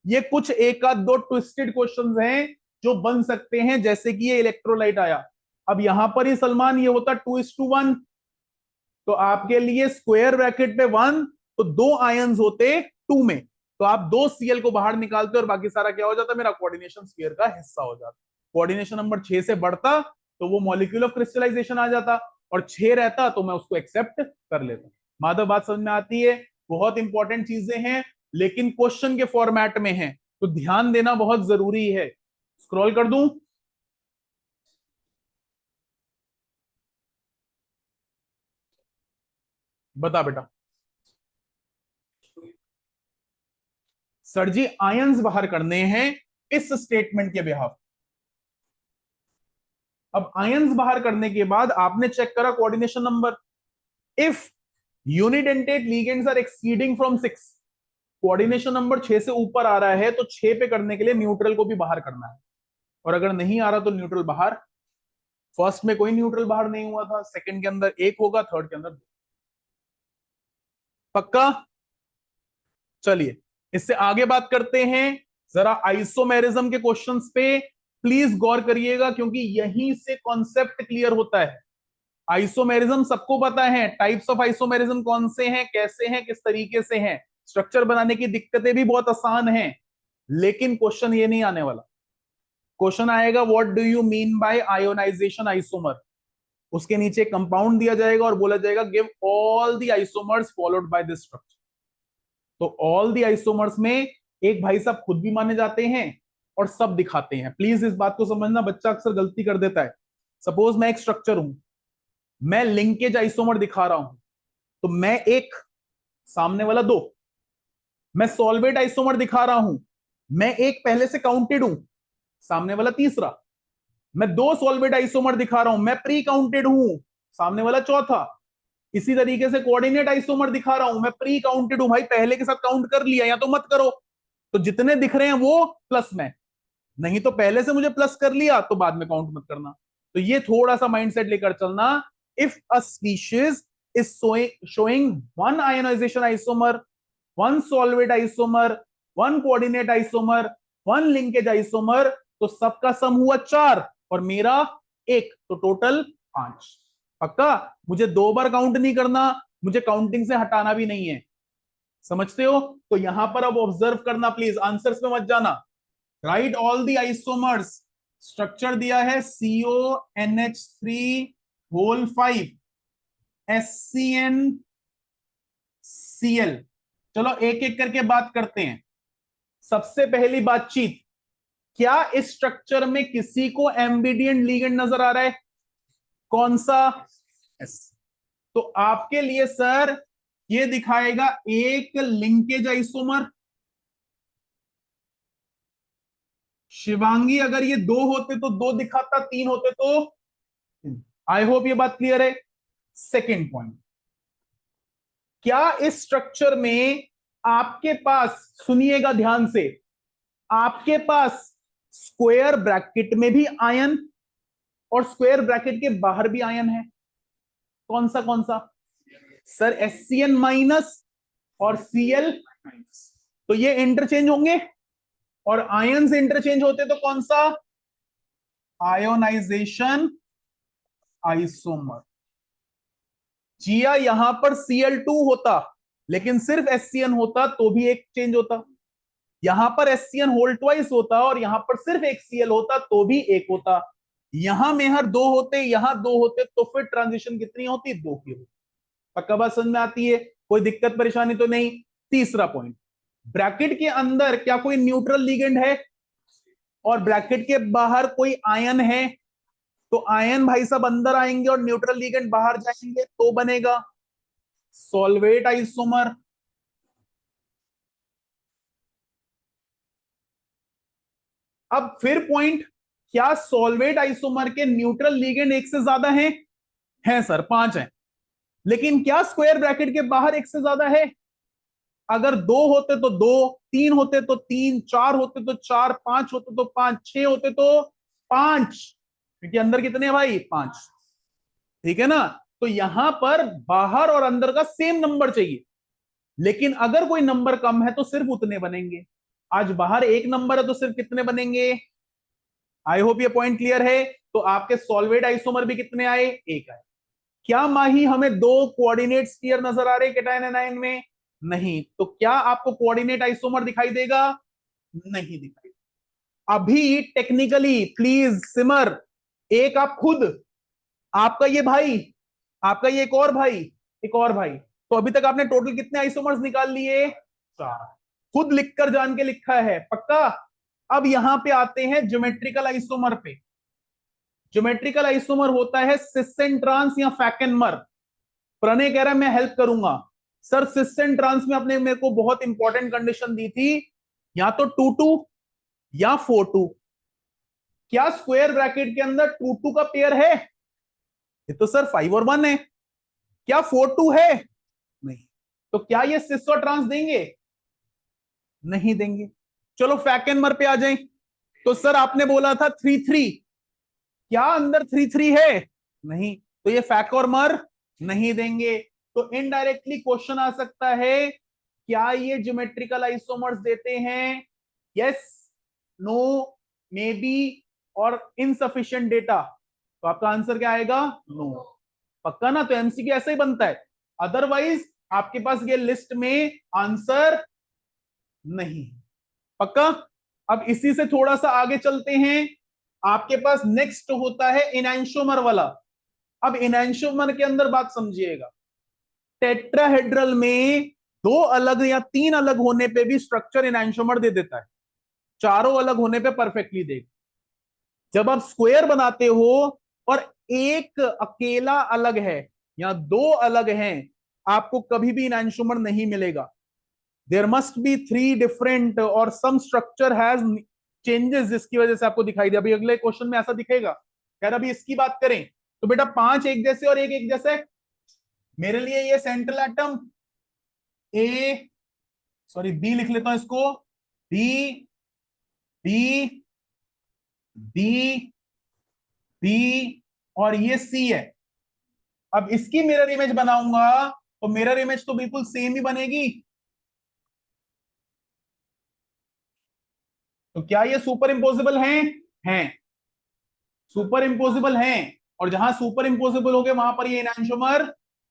A: ये कुछ एक आध दो ट्विस्टेड क्वेश्चंस हैं जो बन सकते हैं, जैसे कि ये इलेक्ट्रोलाइट आया। अब यहां पर ही सलमान ये होता 2:1, तो आपके लिए स्क्वायर ब्रैकेट पे 1 तो 2 आयंस होते 2 में, तो आप 2 Cl को बाहर निकालते और बाकी सारा क्या हो जाता, मेरा कोऑर्डिनेशन स्फीयर का हिस्सा हो जाता। कोऑर्डिनेशन नंबर 6 से बढ़ता तो वो मॉलिक्यूल ऑफ क्रिस्टलाइजेशन आ जाता और 6 रहता तो मैं उसको एक्सेप्ट कर लेता। माधव बात समझ में आती है? बहुत इंपॉर्टेंट चीजें हैं लेकिन क्वेश्चन के फॉर्मेट में है तो ध्यान देना बहुत जरूरी है। स्क्रॉल कर दूं, बता बेटा। सर जी आयंस बाहर करने हैं इस स्टेटमेंट के बिहाफ। अब आयंस बाहर करने के बाद आपने चेक करा coordination number, if unidentate ligands are exceeding from 6, coordination number 6 से ऊपर आ रहा है तो 6 पे करने के लिए न्यूट्रल को भी बाहर करना है, और अगर नहीं आ रहा तो न्यूट्रल बाहर। फर्स्ट में कोई न्यूट्रल बाहर नहीं हुआ था, सेकंड के अंदर 1 होगा, थर्ड के अंदर 2। पक्का? चलिए इससे आगे बात करते हैं जरा आइसोमेरिज्म के क्वेश्चंस पे। प्लीज गौर करिएगा क्योंकि यहीं से कॉन्सेप्ट क्लियर होता है। आइसोमेरिज्म सबको पता है, टाइप्स ऑफ आइसोमेरिज्म कौन से हैं, कैसे हैं, किस तरीके से हैं, स्ट्रक्चर बनाने की दिक्कतें भी बहुत आसान हैं, लेकिन क्वेश्चन ये नहीं आने वाला। क्वेश्चन आएगा what do you mean by ionisation isomer, उसके नीचे कंपाउंड दिया जाएगा और बोला जाएगा give all the isomers followed by this structure. तो ऑल द आइसोमर्स में एक भाई साहब खुद भी माने जाते हैं और सब दिखाते हैं। प्लीज इस बात को समझना, बच्चा अक्सर गलती कर देता है। सपोज मैं एक स्ट्रक्चर हूं, मैं लिंकेज आइसोमर दिखा रहा हूं तो मैं 1, सामने वाला 2। मैं सॉल्वेट आइसोमर दिखा रहा हूं, मैं 1 पहले से काउंटेड हूं, सामने वाला 3रा। मैं 2 सॉल्वेट आइसोमर दिखा रहा हूं, मैं प्री काउंटेड हूं, सामने वाला 4था। इसी तरीके से कोऑर्डिनेट आइसोमर दिखा रहा हूं, मैं प्री काउंटेड हूं, भाई पहले के साथ काउंट कर लिया या तो मत करो, तो जितने दिख रहे हैं वो प्लस में, नहीं तो पहले से मुझे प्लस कर लिया तो बाद में काउंट मत करना। तो ये थोड़ा सा माइंडसेट लेकर चलना। If a species is showing 1 ionisation isomer, 1 solvate isomer, 1 coordinate isomer, 1 linkage isomer, तो सबका सम हुआ 4 और मेरा 1, तो टोटल 5। पक्का? मुझे 2 बार काउंट नहीं करना, मुझे काउंटिंग से हटाना भी नहीं है, समझते हो? तो यहां पर अब ऑब्जर्व करना प्लीज, आंसर्स में मत जाना। Right all the isomers. Structure दिया है CONH3 होल 5 SCNCl। चलो एक एक करके बात करते हैं। सबसे पहली बातचीत, क्या इस स्ट्रक्चर में किसी को एम्बिडिएंट लिगेंड नजर आ रहा है? कौन सा? एस। तो आपके लिए सर ये दिखाएगा एक लिंकेज आइसोमर। शिवांगी अगर ये दो होते तो दो दिखाता, तीन होते तो। आई होप ये बात क्लियर है। सेकेंड पॉइंट, क्या इस स्ट्रक्चर में आपके पास, सुनिएगा ध्यान से, आपके पास स्क्वायर ब्रैकेट में भी आयन और स्क्वायर ब्रैकेट के बाहर भी आयन है? कौन सा कौन सा? सर HCN माइनस और Cl माइनस। तो ये इंटरचेंज होंगे, और आयन से इंटरचेंज होते तो कौन सा? Ionisation isomer. जिया यहां पर Cl2 होता, लेकिन सिर्फ HCN होता तो भी एक चेंज होता। यहां पर HCN होल ट्वाइस होता और यहां पर सिर्फ एक Cl होता तो भी एक होता। यहां मेहर दो होते, यहां दो होते, तो फिर ट्रांजिशन कितनी होती? दो की होती। पक्का बात समझ में आती है? कोई दिक्कत परेशानी तो नहीं? तीसरा पॉइंट, ब्रैकेट के अंदर क्या कोई न्यूट्रल लिगेंड है और ब्रैकेट के बाहर कोई आयन है? तो आयन भाई साहब अंदर आएंगे और न्यूट्रल लिगेंड बाहर जाएंगे तो बनेगा सॉल्वेट आइसोमर। अब फिर पॉइंट, क्या सॉल्वेट आइसोमर के न्यूट्रल लिगेंड एक से ज्यादा हैं सर, 5 हैं। लेकिन क्या स्क्वायर ब्रैकेट के बाहर एक से ज्यादा है? अगर दो होते तो दो, तीन होते तो तीन, चार होते तो चार, पांच होते तो पांच, छह होते तो पांच, क्योंकि अंदर कितने हैं भाई? 5। ठीक है ना? तो यहां पर बाहर और अंदर का सेम नंबर चाहिए, लेकिन अगर कोई नंबर कम है तो सिर्फ उतने बनेंगे। आज बाहर एक नंबर है तो सिर्फ कितने बनेंगे? आई होप ये पॉइंट क्लियर है। तो आपके सॉल्वेट आइसोमर भी कितने आए? एक आए। क्या माही हमें दो कोऑर्डिनेट्स क्लियर नजर आ रहे कैटायन एनायन में? नहीं। तो क्या आपको कोऑर्डिनेट आइसोमर दिखाई देगा? नहीं दिखाई। अभी टेक्निकली प्लीज सिमर, एक आप खुद, आपका ये भाई, आपका ये एक और भाई, एक और भाई, तो अभी तक आपने टोटल कितने आइसोमर्स निकाल लिए? 4। खुद लिखकर जान के लिखा है, पक्का? अब यहां पे आते हैं ज्योमेट्रिकल आइसोमर पे। ज्योमेट्रिकल आइसोमर होता है सिस एंड ट्रांस या फैक एंड मर। प्रणय कह रहा है मैं हेल्प करूंगा। सर सिस एंड ट्रांस में आपने मेरे को बहुत इंपॉर्टेंट कंडीशन दी थी, या तो 2-2 या 4-2। क्या स्क्वायर ब्रैकेट के अंदर 2-2 का पेयर है? ये तो सर 5 और 1 है। क्या 4-2 है? नहीं। तो क्या ये सिस और ट्रांस देंगे? नहीं देंगे। चलो फैक एंड मर पे आ जाएं। तो सर आपने बोला था 3-3, क्या अंदर 3-3 है? नहीं। तो ये फैक और मर नहीं देंगे। तो इनडायरेक्टली क्वेश्चन आ सकता है, क्या ये ज्योमेट्रिकल आइसोमर्स देते हैं? यस, नो, मे बी और इनसफिशिएंट डेटा। तो आपका आंसर क्या आएगा? नो। पक्का ना? तो एमसीक्यू ऐसा ही बनता है, अदरवाइज आपके पास ये लिस्ट में आंसर नहीं। पक्का? अब इसी से थोड़ा सा आगे चलते हैं। आपके पास नेक्स्ट होता है इनैंशोमर वाला। अब इनैंशोमर के अंदर बात समझिएगा, टेट्राहेड्रल में दो अलग या तीन अलग होने पे भी स्ट्रक्चर इनैंशोमर दे देता है, चारों अलग होने पे परफेक्टली देगा। जब आप स्क्वायर बनाते हो और एक अकेला अलग है या दो अलग हैं, आपको कभी भी इनैंशोमर नहीं मिलेगा। देयर मस्ट बी 3 डिफरेंट और सम स्ट्रक्चर हैज चेंजेस, जिसकी वजह से आपको दिखाई दे। अभी अगले क्वेश्चन में ऐसा दिखेगा। खैर अभी इसकी बात करें तो बेटा 5 एक जैसे और एक जैसे। मेरे लिए ये central atom A, sorry B लिख लेता हूं इसको, बी, बी, बी, बी, और ये सी है। अब इसकी मिरर इमेज बनाऊंगा तो मिरर इमेज तो बिल्कुल सेम ही बनेगी। तो क्या ये सुपर इंपोजिबल हैं? सुपर इंपोजिबल हैं। और जहां सुपर इंपोजिबल हो गए वहां पर ये इनैंशोमर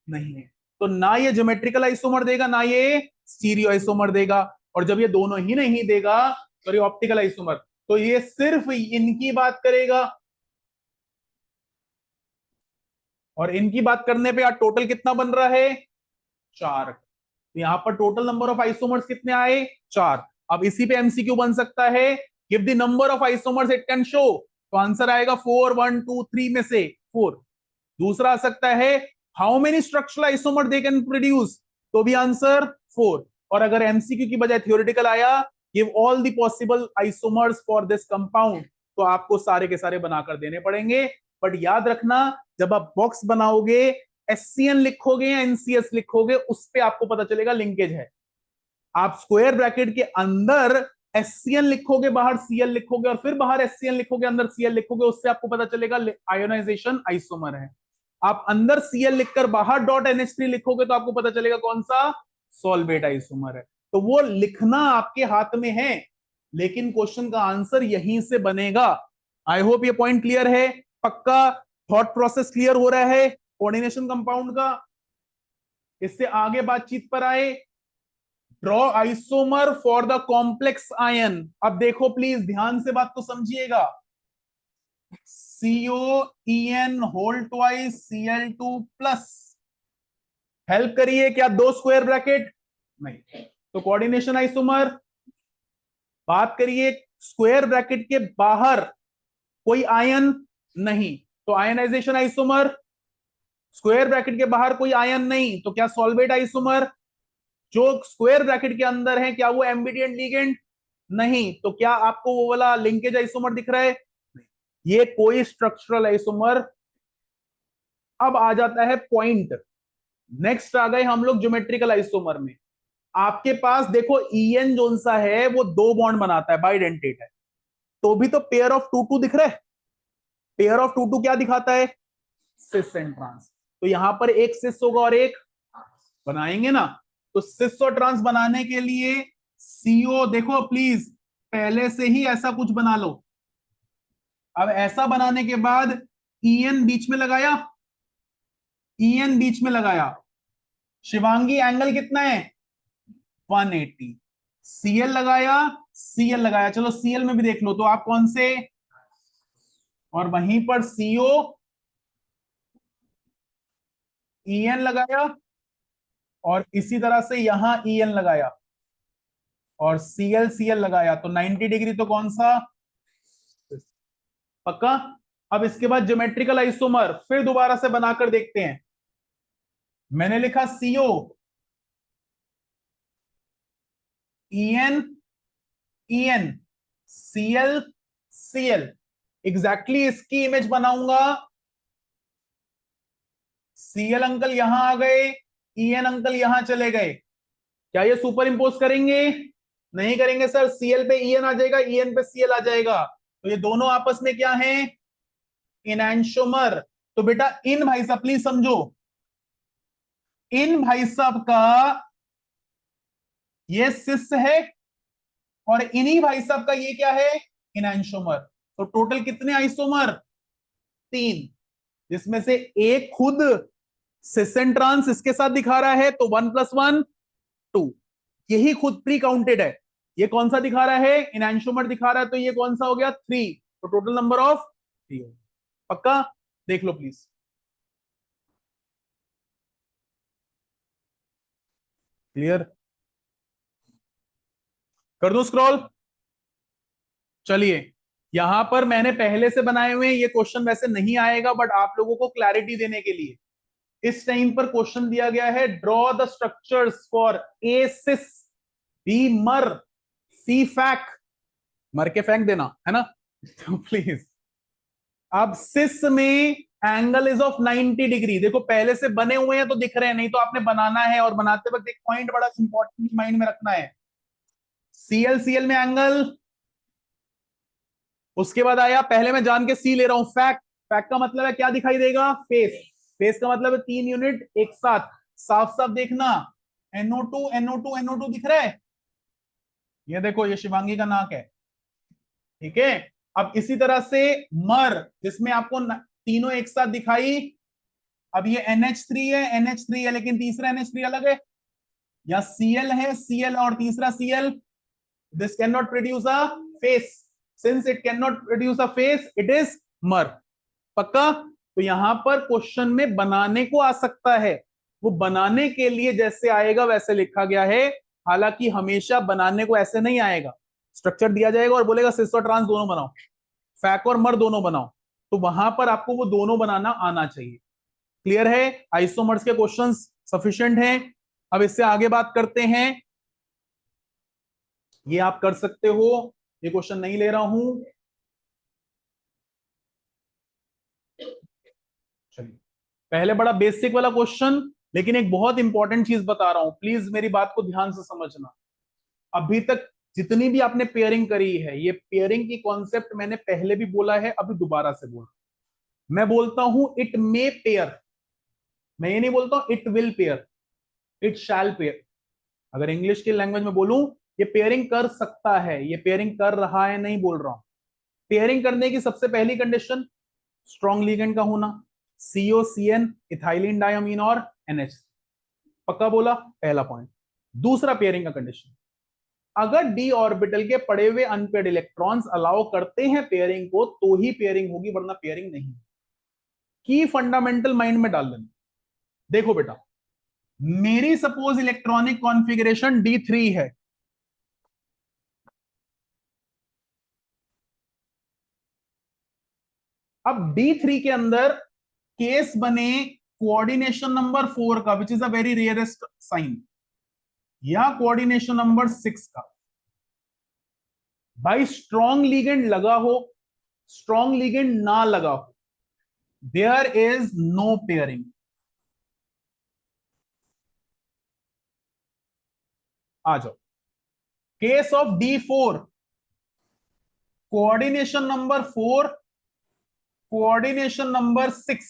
A: नहीं है। तो ना ये ज्योमेट्रिकल आइसोमर देगा, ना ये स्टीरियो आइसोमर देगा। और जब ये दोनों ही नहीं देगा तो ये ऑप्टिकल आइसोमर, तो ये सिर्फ इनकी बात करेगा। और इनकी बात करने पे यार टोटल कितना बन रहा है? 4। तो यहां पर टोटल नंबर ऑफ आइसोमर्स कितने आए? 4। अब इसी पे एमसीक्यू बन सकता है give the number of isomers it can show, तो आंसर आएगा 4, 1 2 3 में से 4। दूसरा आ सकता है how many structural isomer they can produce, तो भी आंसर 4। और अगर एमसीक्यू की बजाय थियोरेटिकल आया give all the possible isomers for this compound, तो आपको सारे के सारे बनाकर देने पड़ेंगे। बट याद रखना जब आप बॉक्स बनाओगे एससीएन लिखोगे या एनसीएस लिखोगे उस पे आपको पता चलेगा लिंकेज है। आप स्क्वायर ब्रैकेट के अंदर एससीएन लिखोगे, बाहर सीएल लिखोगे, और फिर बाहर एससीएन लिखोगे, अंदर सीएल लिखोगे, उससे आपको पता चलेगा आयोनाइजेशन आइसोमर है। आप अंदर सीएल लिखकर बाहर डॉट NH3 लिखोगे तो आपको पता चलेगा कौन सा सॉल्वेट आइसोमर है। तो वो लिखना आपके हाथ में है, लेकिन क्वेश्चन का आंसर यहीं से बनेगा। आई होप ये पॉइंट क्लियर है, पक्का थॉट प्रोसेस क्लियर हो रहा है कोऑर्डिनेशन कंपाउंड का। इससे आगे बातचीत पर आए, draw isomer for the complex ion. अब देखो प्लीज ध्यान से बात को समझिएगा, COEN whole twice Cl2 plus, help करिए, क्या 2 स्क्वायर ब्रैकेट? नहीं। तो कोऑर्डिनेशन आइसोमर, बात करिए स्क्वायर ब्रैकेट के बाहर कोई आयन नहीं, तो आयनाइजेशन आइसोमर, स्क्वायर ब्रैकेट के बाहर कोई आयन नहीं, तो क्या सॉल्वेट आइसोमर? जो स्क्वायर ब्रैकेट के अंदर है क्या वो एम्बिडिएंट लिगेंड? नहीं, तो क्या आपको वो वाला लिंकेज आइसोमर दिख रहा है? ये कोई स्ट्रक्चरल आइसोमर। अब आ जाता है पॉइंट, नेक्स्ट आ गए हम लोग ज्योमेट्रिकल आइसोमर में। आपके पास देखो EN जोन सा है वो 2 बॉन्ड बनाता है, बाइडेंटेट है, तो भी तो पेयर ऑफ 2 2 दिख रहा है। पेयर ऑफ 2 2 क्या दिखाता है? Cis and trans. तो यहां पर एक सिस होगा और एक बनाएंगे ना, तो सिस और ट्रांस बनाने के लिए CO देखो प्लीज पहले से ही ऐसा कुछ बना लो। अब ऐसा बनाने के बाद EN बीच में लगाया, EN बीच में लगाया, शिवांगी एंगल कितना है? 180। Cl लगाया, Cl लगाया, चलो Cl में भी देख लो, तो आप कौन से, और वहीं पर CO En लगाया, और इसी तरह से यहां En लगाया, और Cl लगाया, तो 90 डिग्री तो कौन सा? पक्का। अब इसके बाद ज्योमेट्रिकल आइसोमर फिर दोबारा से बनाकर देखते हैं। मैंने लिखा CO En Cl एग्जैक्टली इसकी इमेज बनाऊंगा। Cl अंकल यहां आ गए, En अंकल यहां चले गए, क्या ये सुपर इंपोज करेंगे? नहीं करेंगे सर, Cl पे En आ जाएगा, En पे Cl आ जाएगा, तो ये दोनों आपस में क्या है? इनैंशोमर। तो बेटा इन भाई साहब प्लीज समझो, इन भाई साहब का ये सिस है, और इन्हीं भाई साहब का ये क्या है? इनैंशोमर। तो टोटल कितने आइसोमर? 3, जिसमें से एक खुद सिस एंड ट्रांस इसके साथ दिखा रहा है, तो 1 + 1 2, यही खुद प्री काउंटेड है। ये कौन सा दिखा रहा है? इनैंशोमर दिखा रहा है, तो ये कौन सा हो गया? 3, तो टोटल नंबर ऑफ 3। पक्का देख लो प्लीज। क्लियर? कर दो स्क्रॉल। चलिए यहां पर मैंने पहले से बनाए हुए, ये क्वेश्चन वैसे नहीं आएगा बट आप लोगों को क्लैरिटी देने के लिए इस टाइम पर क्वेश्चन दिया गया है, draw the structures for A cis, B mer, C फैक, मर के फेंक देना है ना तो प्लीज। अब सिस में एंगल इज ऑफ 90 डिग्री, देखो पहले से बने हुए हैं तो दिख रहे हैं, नहीं तो आपने बनाना है, और बनाते वक्त एक पॉइंट बड़ा इंपॉर्टेंट माइंड में रखना है, CL में एंगल। उसके बाद आया, पहले मैं जान के सी ले रहा हूं, फैक, फैक का मतलब है क्या दिखाई देगा? फेस, फेस का मतलब है 3 यूनिट एक साथ, साफ साफ देखना, NO2 NO2 NO2 दिख रहा है, ये देखो ये शिवांगी का नाक है, ठीक है। अब इसी तरह से मर, जिसमें आपको तीनों एक साथ दिखाई, अब ये NH3 है, NH3 है, लेकिन तीसरा NH3 अलग है, या Cl है, Cl और तीसरा Cl, this cannot produce a face, since it cannot produce a face it is मर। पक्का? तो यहां पर क्वेश्चन में बनाने को आ सकता है, वो बनाने के लिए जैसे आएगा वैसे लिखा गया है, हालांकि हमेशा बनाने को ऐसे नहीं आएगा, स्ट्रक्चर दिया जाएगा और बोलेगा सिस और ट्रांस दोनों बनाओ, फैक और मर दोनों बनाओ, तो वहां पर आपको वो दोनों बनाना आना चाहिए। क्लियर है? आइसोमर्स के क्वेश्चंस सफिशिएंट हैं। अब इससे आगे बात करते हैं। ये आप कर सकते हो, ये क्वेश्चन नहीं ले रहा हूं। चलिए, पहले बड़ा बेसिक वाला क्वेश्चन, लेकिन एक बहुत इंपॉर्टेंट चीज बता रहा हूं, प्लीज मेरी बात को ध्यान से समझना। अभी तक जितनी भी आपने पेयरिंग करी है, ये पेयरिंग की कॉन्सेप्ट मैंने पहले भी बोला है, अभी दोबारा से बोल, मैं बोलता हूं इट मे पेयर, मैं ये नहीं बोलता हूं it will pair, it shall pair. अगर इंग्लिश की लैंग्वेज में बोलूं, ये पेयरिंग कर सकता है, ये पेयरिंग कर रहा है नहीं बोल रहा हूं। पेयरिंग करने की सबसे पहली कंडीशन स्ट्रॉन्ग लिगेंड का होना, COCN इथाइलिन डायमीन और NH। पक्का बोला? पहला पॉइंट। दूसरा पेयरिंग का कंडीशन, अगर डी ऑर्बिटल के पड़े हुए अनपेड इलेक्ट्रॉन्स अलाउ करते हैं पेयरिंग को, तो ही पेयरिंग होगी, वरना पेयरिंग नहीं। की फंडामेंटल माइंड में डाल लेना। देखो बेटा, मेरी सपोज इलेक्ट्रॉनिक कॉन्फ़िगरेशन D3 है, अब D3 के अंदर केस बने कोऑर्डिनेशन नंबर 4 का, which is a very rarest sign, या कोऑर्डिनेशन नंबर 6 का। भाई स्ट्रॉन्ग लिगेंड लगा हो, स्ट्रॉन्ग लिगेंड ना लगा हो, देयर इज नो पेयरिंग। आ जाओ, case of D4, coordination number 4, coordination number 6,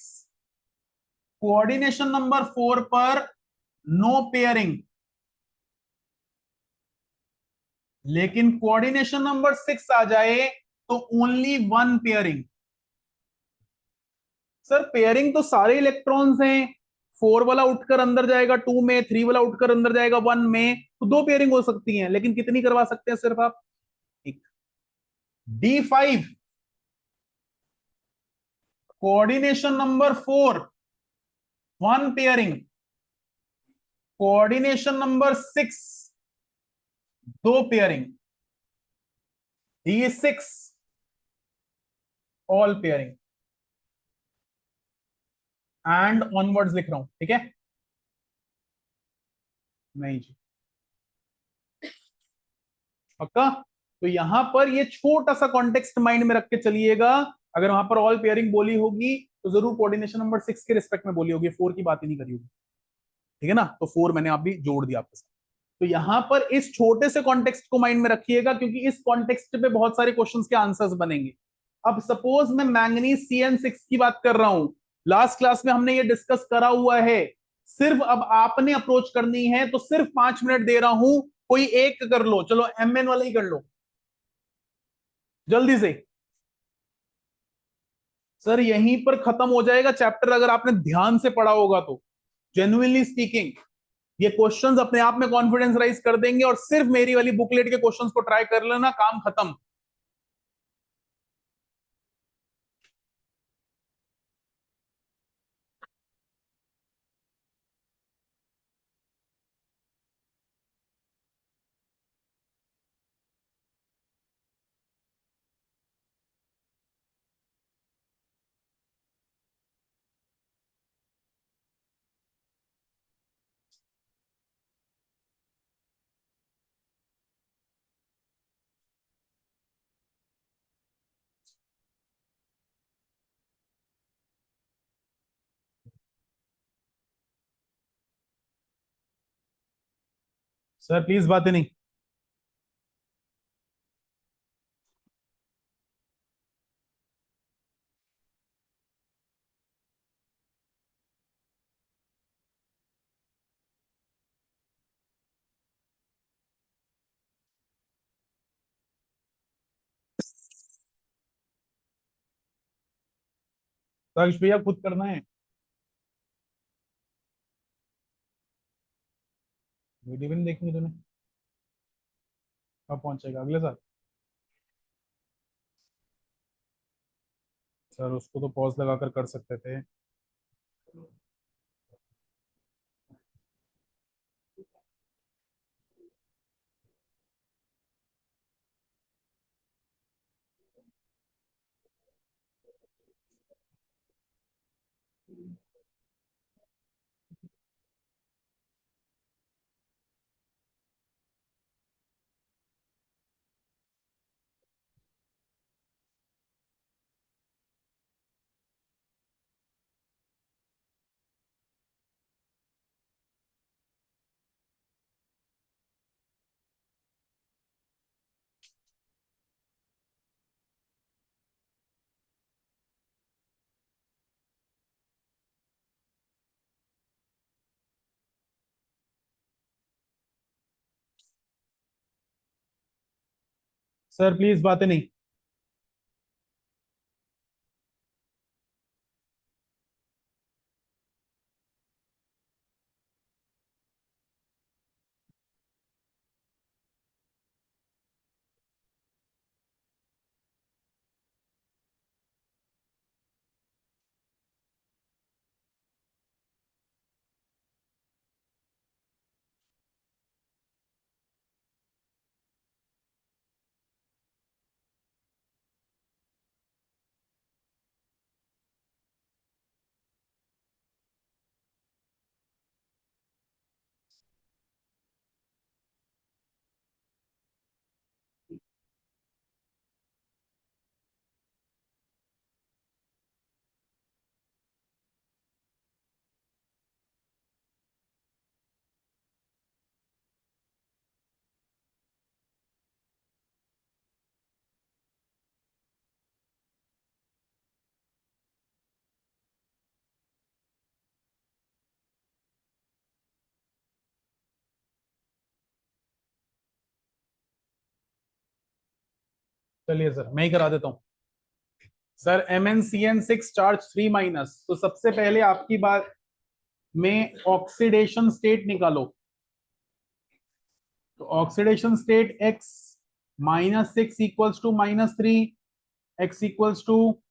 A: coordination number 4 पर नो पेयरिंग, लेकिन कोऑर्डिनेशन नंबर 6 आ जाए तो only one pairing. Sir pairing तो सारे इलेक्ट्रॉन्स हैं, 4 वाला उठकर अंदर जाएगा 2 में, 3 वाला उठकर अंदर जाएगा 1 में, तो दो पेयरिंग हो सकती हैं, लेकिन कितनी करवा सकते हैं सिर्फ आप? एक। D5, coordination number 4, one pairing, coordination number 6, दो pairing, D6, all pairing, and onwards लिख रहा हूं, ठीक है? नहीं जी, पक्का? तो यहां पर ये छोटा सा कॉन्टेक्स्ट माइंड में रख के चलिएगा, अगर वहां पर ऑल पेयरिंग बोली होगी तो जरूर कोऑर्डिनेशन नंबर 6 के रिस्पेक्ट में बोली होगी, 4 की बात ही नहीं करी होगी, ठीक है ना? तो 4 मैंने अभी जोड़ दिया आपके साथ। तो यहां पर इस छोटे से कॉन्टेक्स्ट को माइंड में रखिएगा, क्योंकि इस कॉन्टेक्स्ट पे बहुत सारे क्वेश्चंस के आंसर्स बनेंगे। अब सपोज मैं मैंगनीज CN6 की बात कर रहा हूं, लास्ट क्लास में हमने ये डिस्कस करा हुआ है, सिर्फ अब आपने अप्रोच करनी है, तो सिर्फ 5 मिनट दे रहा हूं, कोई एक कर लो, चलो MN वाला ही कर लो जल्दी से। सर यहीं पर खत्म हो जाएगा चैप्टर, अगर आपने ध्यान से पढ़ा होगा तो। जेन्युइनली स्पीकिंग, ये क्वेश्चंस अपने आप में कॉन्फिडेंस राइज कर देंगे, और सिर्फ मेरी वाली बुकलेट के क्वेश्चंस को ट्राई कर लेना, काम खत्म। सर प्लीज बातें नहीं। साक्षी भैया खुद करना है, वीडियो भी नहीं देखनी तूने? कब पहुंचेगा? अगले साल? सर उसको तो पॉज लगाकर कर सकते थे। सर प्लीज बातें नहीं। चलिए सर मैं ही करा देता हूँ। सर MnCN6 चार्ज 3 तो सबसे पहले आपकी बात में ऑक्सीडेशन स्टेट निकालो। तो oxidation state x -6 equals to -3, x equals to,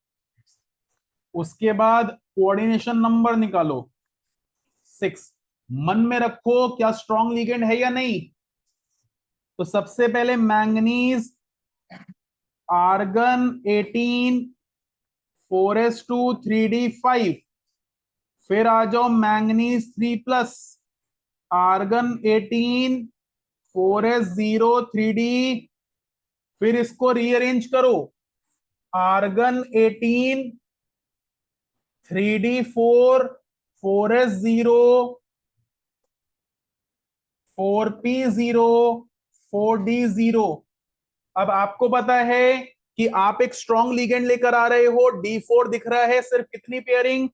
A: उसके बाद कोऑर्डिनेशन नंबर निकालो 6। मन में रखो क्या स्ट्रॉन्ग लिगेंड है या नहीं। तो सबसे पहले मैंगनीज आर्गन 18 4s2 3d5, फिर आ जाओ मैंगनीज 3+ आर्गन 18 4s0 3d, फिर इसको रीअरेंज करो argon 18 3d4 4s0 4p0 4d0। अब आपको पता है कि आप एक स्ट्रॉन्ग लिगेंड लेकर आ रहे हो, D4 दिख रहा है, सिर्फ कितनी पेयरिंग,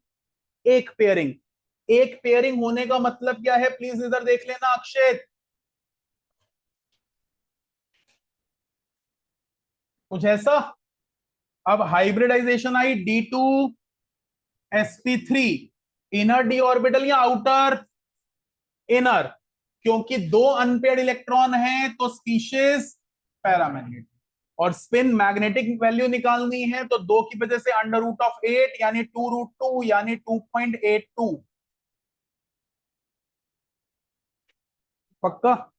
A: एक पेयरिंग। एक पेयरिंग होने का मतलब क्या है, प्लीज इधर देख लेना अक्षय, कुछ ऐसा। अब हाइब्रिडाइजेशन आई D2sp3, इनर डी ऑर्बिटल या आउटर, इनर, क्योंकि दो अनपेयर्ड इलेक्ट्रॉन हैं तो स्पीशीज पैरामैग्नेटिक, और स्पिन मैग्नेटिक वैल्यू निकालनी है तो 2 की वजह से √8 यानी 2√2 यानी 2.82। पक्का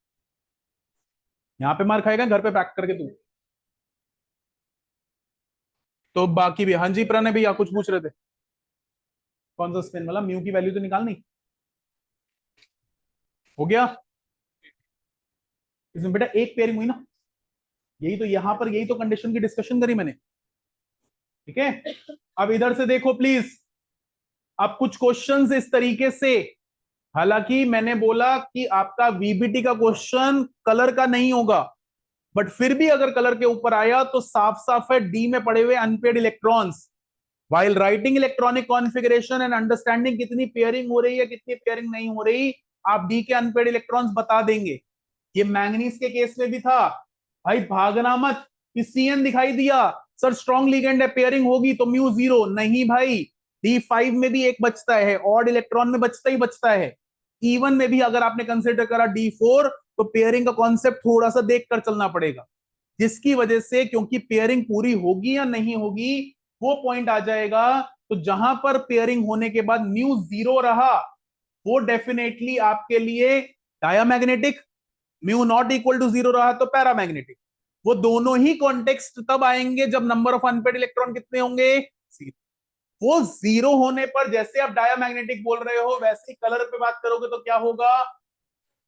A: यहां पे मार खाएगा, घर पे पैक करके तू। तो बाकी भी, हाँ जी प्रणय भैया कुछ पूछ रहे थे। कौन सा स्पिन वाला, म्यू की वैल्यू तो निकालनी, हो गया। इसमें बेटा एक पेयरिंग हुई ना, यही तो यहां पर, यही तो कंडीशन की डिस्कशन करी मैंने, ठीक है। अब इधर से देखो प्लीज, अब कुछ क्वेश्चंस इस तरीके से, हालांकि मैंने बोला कि आपका वीबीटी का क्वेश्चन कलर का नहीं होगा, बट फिर भी अगर कलर के ऊपर आया तो साफ साफ है डी में पड़े हुए unpaired electrons, while writing electronic configuration and understanding कितनी पेयरिंग हो रही है कितनी पेयरिंग नहीं हो रही, आप डी के अनपेयर्ड इलेक्ट्रॉन्स बता देंगे। ये मैंगनीज के केस में भी था, भाई भागना मत कि सीएन दिखाई दिया, सर स्ट्रॉन्ग लिगेंड है पेयरिंग होगी तो म्यू 0, नहीं भाई, D5 में भी एक बचता है, ऑड इलेक्ट्रॉन में बचता ही बचता है। इवन में भी अगर आपने कंसिडर करा D4 तो पेयरिंग का कॉन्सेप्ट थोड़ा सा देखकर चलना पड़ेगा, जिसकी वजह से क्योंकि पेयरिंग पूरी होगी या नहीं होगी वो पॉइंट आ जाएगा। तो जहां पर पेयरिंग होने के बाद म्यू 0 रहा वो डेफिनेटली आपके लिए diamagnetic, mu not equal to 0 रहा तो पैरामैग्नेटिक। वो दोनों ही कॉन्टेक्स्ट तब आएंगे जब नंबर ऑफ अनपेयर्ड इलेक्ट्रॉन कितने होंगे, 0। वो 0 होने पर जैसे आप डायामैग्नेटिक बोल रहे हो वैसे ही कलर पे बात करोगे तो क्या होगा,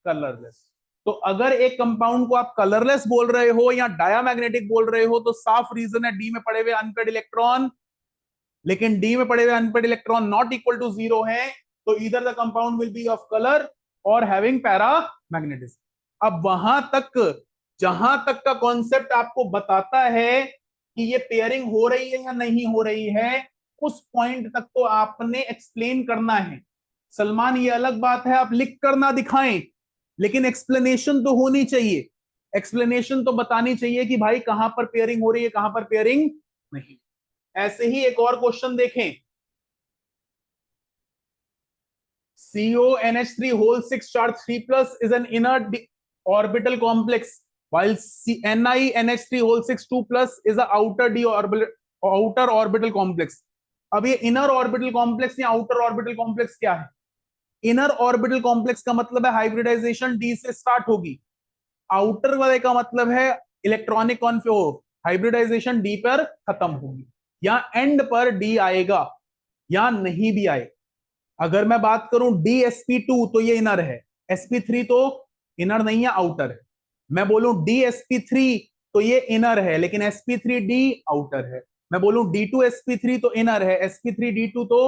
A: कलरलेस। तो अगर एक कंपाउंड को आप कलरलेस बोल रहे हो या डायामैग्नेटिक बोल रहे हो तो साफ रीजन है डी में पड़े हुए अनपेयर्ड इलेक्ट्रॉन, लेकिन डी में पड़े हुए unpaired electron not equal to 0 है, तो इधर the compound will be of colour और हैविंग पैरामैग्नेटिज्म। अब वहां तक, जहां तक का कॉन्सेप्ट आपको बताता है कि ये पेयरिंग हो रही है या नहीं हो रही है, उस पॉइंट तक तो आपने एक्सप्लेन करना है। सलमान ये अलग बात है आप लिख कर ना दिखाएं, लेकिन एक्सप्लेनेशन तो होनी चाहिए। एक्सप्लेनेशन तो बतानी चाहिए कि भाई कहां पर पेयरिंग हो रही है, कहां पर पेयरिंग नहीं। ऐसे ही एक और क्वेश्चन देखें, CONH3 whole 6 charge 3 plus is an inner orbital complex, while NiNH3 whole 6 2 plus is a outer orbital complex. अब ये इनर ऑर्बिटल कॉम्प्लेक्स या आउटर ऑर्बिटल कॉम्प्लेक्स क्या है? इनर ऑर्बिटल कॉम्प्लेक्स का मतलब है हाइब्रिडाइजेशन डी से स्टार्ट होगी, आउटर वाले का मतलब है इलेक्ट्रॉनिक हाइब्रिडाइजेशन डी पर खत्म होगी, या एंड पर डी आएगा या नहीं भी आए। अगर मैं बात करूं DsP2 तो ये इनर है, sp3 तो इनर नहीं है, आउटर है। मैं बोलूं DsP3 तो ये इनर है, लेकिन sp3d आउटर है। मैं बोलूं D2sp3 तो इनर है, sp3d2 तो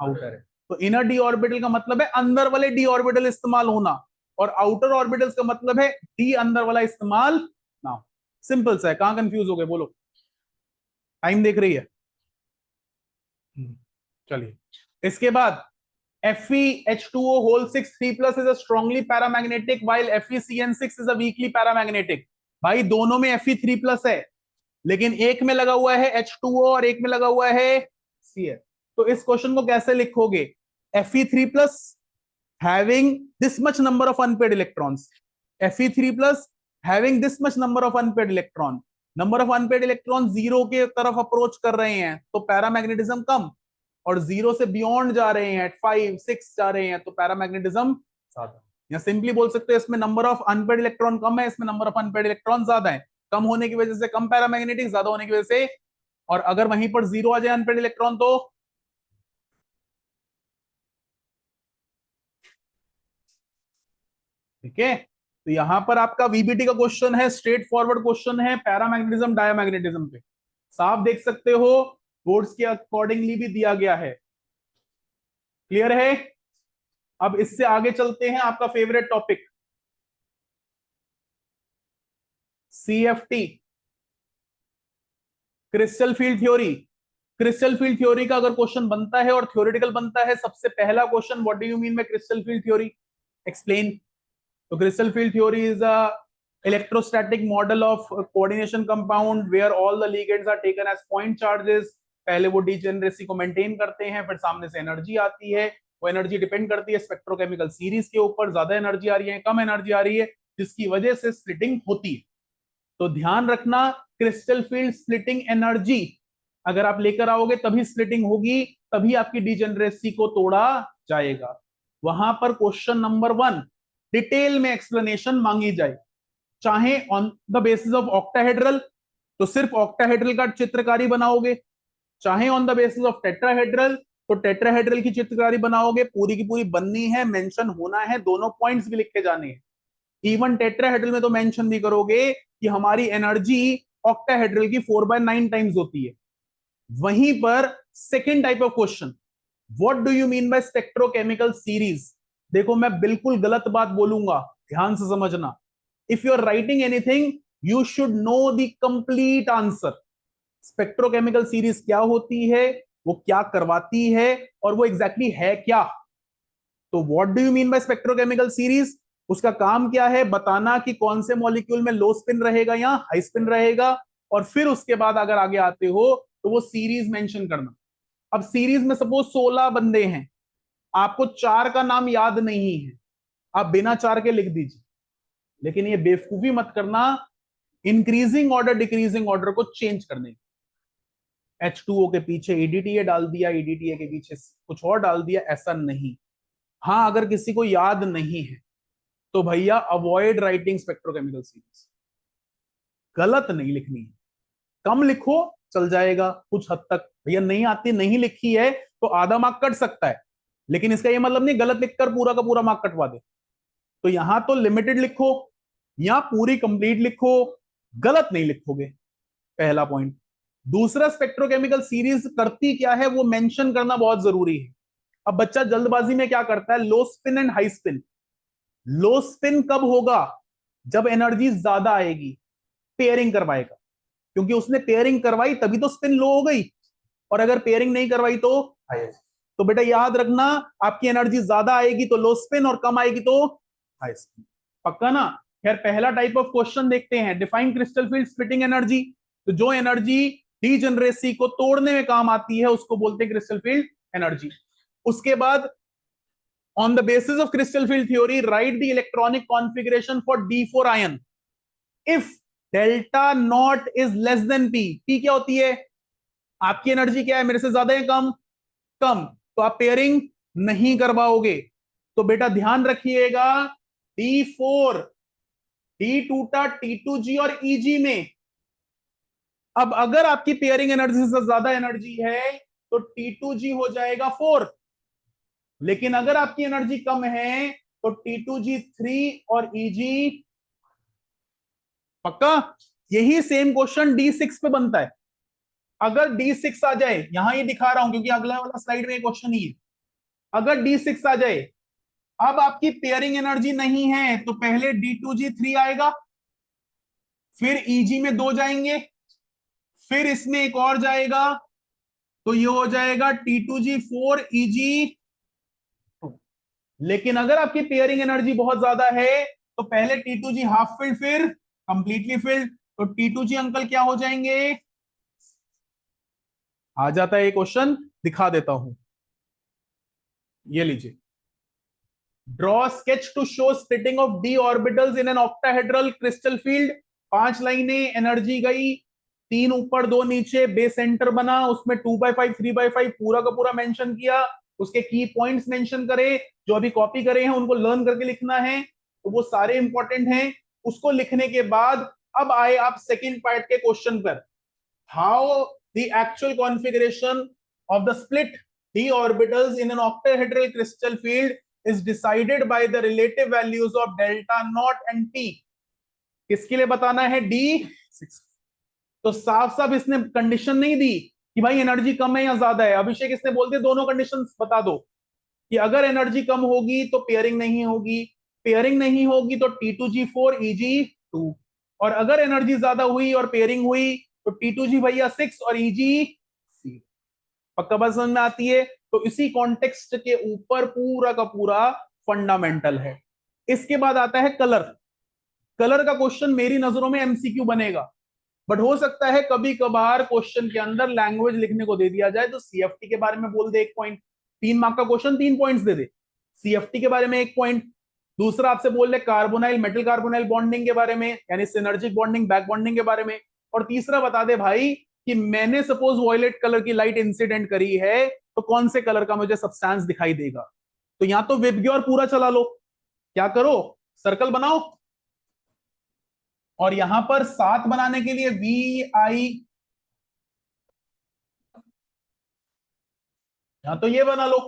A: आउटर है। तो इनर डी ऑर्बिटल का मतलब है अंदर वाले डी ऑर्बिटल इस्तेमाल होना, और आउटर ऑर्बिटल्स का मतलब है डी अंदर वाला इस्तेमाल ना हो। सिंपल सा है, कहां कंफ्यूज हो गए बोलो? टाइम देख रही है? चलिए, इसके बाद FeH2O whole 6 3 plus is a strongly paramagnetic while FeCN6 is a weakly paramagnetic। भाई दोनों में Fe3 plus है, लेकिन एक में लगा हुआ है H2O और एक में लगा हुआ है Cl। तो इस क्वेश्चन को कैसे लिखोगे? Fe3 plus having this much number of unpaired electrons, Fe3 plus having this much number of unpaired electron, number of unpaired electron zero के तरफ अप्रोच कर रहे हैं तो पैरामैग्नेटिज्म कम, और जीरो से बियॉन्ड जा रहे हैं 5 6 जा रहे हैं तो पैरामैग्नेटिज्म ज्यादा। या सिंपली बोल सकते हैं इसमें नंबर ऑफ अनपेड इलेक्ट्रॉन कम है, इसमें नंबर ऑफ अनपेड इलेक्ट्रॉन ज्यादा है। कम होने की वजह से कम पैरामैग्नेटिक, ज्यादा होने की वजह से, और अगर वहीं पर जीरो आ जाए अनपेड इलेक्ट्रॉन तो ठीक है। तो यहां पर आपका VBT का क्वेश्चन है, स्ट्रेट फॉरवर्ड क्वेश्चन है, पैरामैग्नेटिज्म डायमैग्नेटिज्म पे। साफ देख सकते हो, बोर्ड्स के अकॉर्डिंगली भी दिया गया है। क्लियर है? अब इससे आगे चलते हैं, आपका favourite topic CFT, crystal field theory. Crystal field theory का अगर क्वेश्चन बनता है और थ्योरेटिकल बनता है, सबसे पहला question what do you mean by crystal field theory, explain. तो crystal field theory is a electrostatic model of coordination compound where all the ligands are taken as point charges. पहले वो डिजेनरेसी को maintain करते हैं, फिर सामने से energy आती है, वो एनर्जी डिपेंड करती है स्पेक्ट्रोकेमिकल सीरीज के ऊपर, ज्यादा एनर्जी आ रही है कम एनर्जी आ रही है, जिसकी वजह से स्प्लिटिंग होती है। तो ध्यान रखना, क्रिस्टल फील्ड स्प्लिटिंग एनर्जी अगर आप लेकर आओगे तभी स्प्लिटिंग होगी, तभी आपकी डिजेनरेसी को तोड़ा जाएगा। वहां पर क्वेश्चन नंबर 1 डिटेल में एक्सप्लेनेशन मांगी जाए, चाहे on the basis of octahedral तो सिर्फ ऑक्टाहेड्रल का चित्रकारी बनाओगे, चाहे on the basis of tetrahedral तो टेट्राहेड्रल की चित्रकारी बनाओगे, पूरी की पूरी बननी है, मेंशन होना है, दोनों पॉइंट्स भी लिखे जाने हैं। इवन टेट्राहेड्रल में तो मेंशन भी करोगे कि हमारी एनर्जी ऑक्टाहेड्रल की 4/9 टाइम्स होती है। वहीं पर second type of question, what do you mean by spectrochemical series. देखो मैं बिल्कुल गलत बात बोलूंगा, ध्यान से समझना। If you are writing anything you should know the complete answer. Spectrochemical series क्या होती है, वो क्या करवाती है, और वो एग्जैक्टली exactly है क्या। तो what do you mean by spectrochemical series, उसका काम क्या है, बताना कि कौन से मॉलिक्यूल में लो स्पिन रहेगा या हाई स्पिन रहेगा, और फिर उसके बाद अगर आगे आते हो तो वो सीरीज मेंशन करना। अब सीरीज में सपोज 16 बंदे हैं, आपको 4 का नाम याद नहीं है, आप बिना 4 के लिख दीजिए, लेकिन ये बेवकूफी मत करना इंक्रीजिंग ऑर्डर डिक्रीजिंग ऑर्डर को चेंज करने। H2O के पीछे EDTA डाल दिया, EDTA के पीछे कुछ और डाल दिया, ऐसा नहीं। हाँ, अगर किसी को याद नहीं है तो भैया अवॉइड राइटिंग स्पेक्ट्रोकेमिकल सीरीज, गलत नहीं लिखनी है, कम लिखो चल जाएगा कुछ हद तक। भैया नहीं आती, नहीं लिखी है तो आधा मार्क कट सकता है, लेकिन इसका ये मतलब नहीं गलत लिखकर पूरा का पूरा मार्क कटवा दे। तो यहां तो लिमिटेड लिखो या पूरी कंप्लीट लिखो, गलत नहीं लिखोगे, पहला पॉइंट। दूसरा, स्पेक्ट्रोकेमिकल सीरीज करती क्या है वो मेंशन करना बहुत जरूरी है। अब बच्चा जल्दबाजी में क्या करता है, लो spin and high spin. Low spin कब होगा, जब एनर्जी ज्यादा आएगी, पेयरिंग करवाएगा, क्योंकि उसने पेयरिंग करवाई तभी तो स्पिन लो हो गई, और अगर पेयरिंग नहीं करवाई तो हाई। तो बेटा याद रखना, आपकी एनर्जी ज्यादा आएगी तो लो स्पिन और कम आएगी तो हाई स्पिन, पक्का ना। खैर पहला टाइप ऑफ क्वेश्चन देखते हैं, define crystal field splitting energy. तो जो एनर्जी डीजनरेसी को तोड़ने में काम आती है उसको बोलते हैं क्रिस्टल फील्ड एनर्जी। उसके बाद on the basis of crystal field theory write the electronic configuration for D4 ion if delta naught is less than p। p क्या होती है, आपकी एनर्जी क्या है, मेरे से ज्यादा है कम, कम, तो आप पेयरिंग नहीं कर पाओगे। तो बेटा ध्यान रखिएगा D4 D2 T2G और EG में, अब अगर आपकी पेयरिंग एनर्जी से ज्यादा एनर्जी है तो T2G हो जाएगा 4, लेकिन अगर आपकी एनर्जी कम है तो T2G3 और EG। पक्का? यही सेम क्वेश्चन D6 पे बनता है। अगर D6 आ जाए, यहां ये दिखा रहा हूं क्योंकि अगला वाला स्लाइड में क्वेश्चन ही है, अगर D6 आ जाए, अब आपकी पेयरिंग एनर्जी नहीं है तो पहले D2G3 आएगा, फिर EG में 2 जाएंगे, फिर इसमें एक और जाएगा, तो ये हो जाएगा T2G4 EG। लेकिन अगर आपकी पेयरिंग एनर्जी बहुत ज्यादा है तो पहले T2G हाफ फिल्ड फिर कंप्लीटली फिल्ड, तो T2G अंकल क्या हो जाएंगे, आ जाता है ये क्वेश्चन, दिखा देता हूं, ये लीजिए, draw sketch to show splitting of D orbitals in an octahedral crystal field. 5 लाइनें, एनर्जी गई, 3 ऊपर 2 नीचे, बेस सेंटर बना, उसमें 2/5 3/5 पूरा का पूरा मेंशन किया, उसके की पॉइंट्स मेंशन करे, जो अभी कॉपी करे हैं उनको लर्न करके लिखना है, तो वो सारे इंपॉर्टेंट हैं। उसको लिखने के बाद अब आए आप सेकंड पार्ट के क्वेश्चन पर, how the actual configuration of the split d orbitals in an octahedral crystal field is decided by the relative values of delta naught and t। किसके लिए बताना है, D6। तो साफ साफ इसने कंडीशन नहीं दी कि भाई एनर्जी कम है या ज्यादा है, अभिषेक इसने बोल दिया दोनों कंडीशन बता दो कि अगर एनर्जी कम होगी तो पेयरिंग नहीं होगी, पेयरिंग नहीं होगी तो T2G4 EG2, और अगर एनर्जी ज्यादा हुई और पेयरिंग हुई तो T2G भैया 6 और EG3। पक्का बात समझ में आती है? तो इसी कॉन्टेक्स्ट के ऊपर पूरा का पूरा फंडामेंटल है। इसके बाद आता है कलर। कलर का क्वेश्चन मेरी नजरों में एमसीक्यू बनेगा, बट हो सकता है कभी कभार क्वेश्चन के अंदर लैंग्वेज लिखने को दे दिया जाए तो सीएफटी के बारे में बोल दे 1 पॉइंट, 3 मार्क का क्वेश्चन 3 पॉइंट्स दे दे, सीएफटी के बारे में 1 पॉइंट, दूसरा आपसे बोल दे कार्बोनाइल मेटल कार्बोनाइल बॉन्डिंग के बारे में यानी सिनर्जिक बॉन्डिंग बैक बॉन्डिंग के बारे में, और तीसरा बता दे भाई कि मैंने सपोज वॉयलेट कलर की लाइट इंसिडेंट करी है तो कौन से कलर का मुझे सब्सटेंस दिखाई देगा। तो यहां तो विबग्योर पूरा चला लो, क्या करो सर्कल बनाओ, और यहां पर 7 बनाने के लिए VI, यहां तो ये बना लो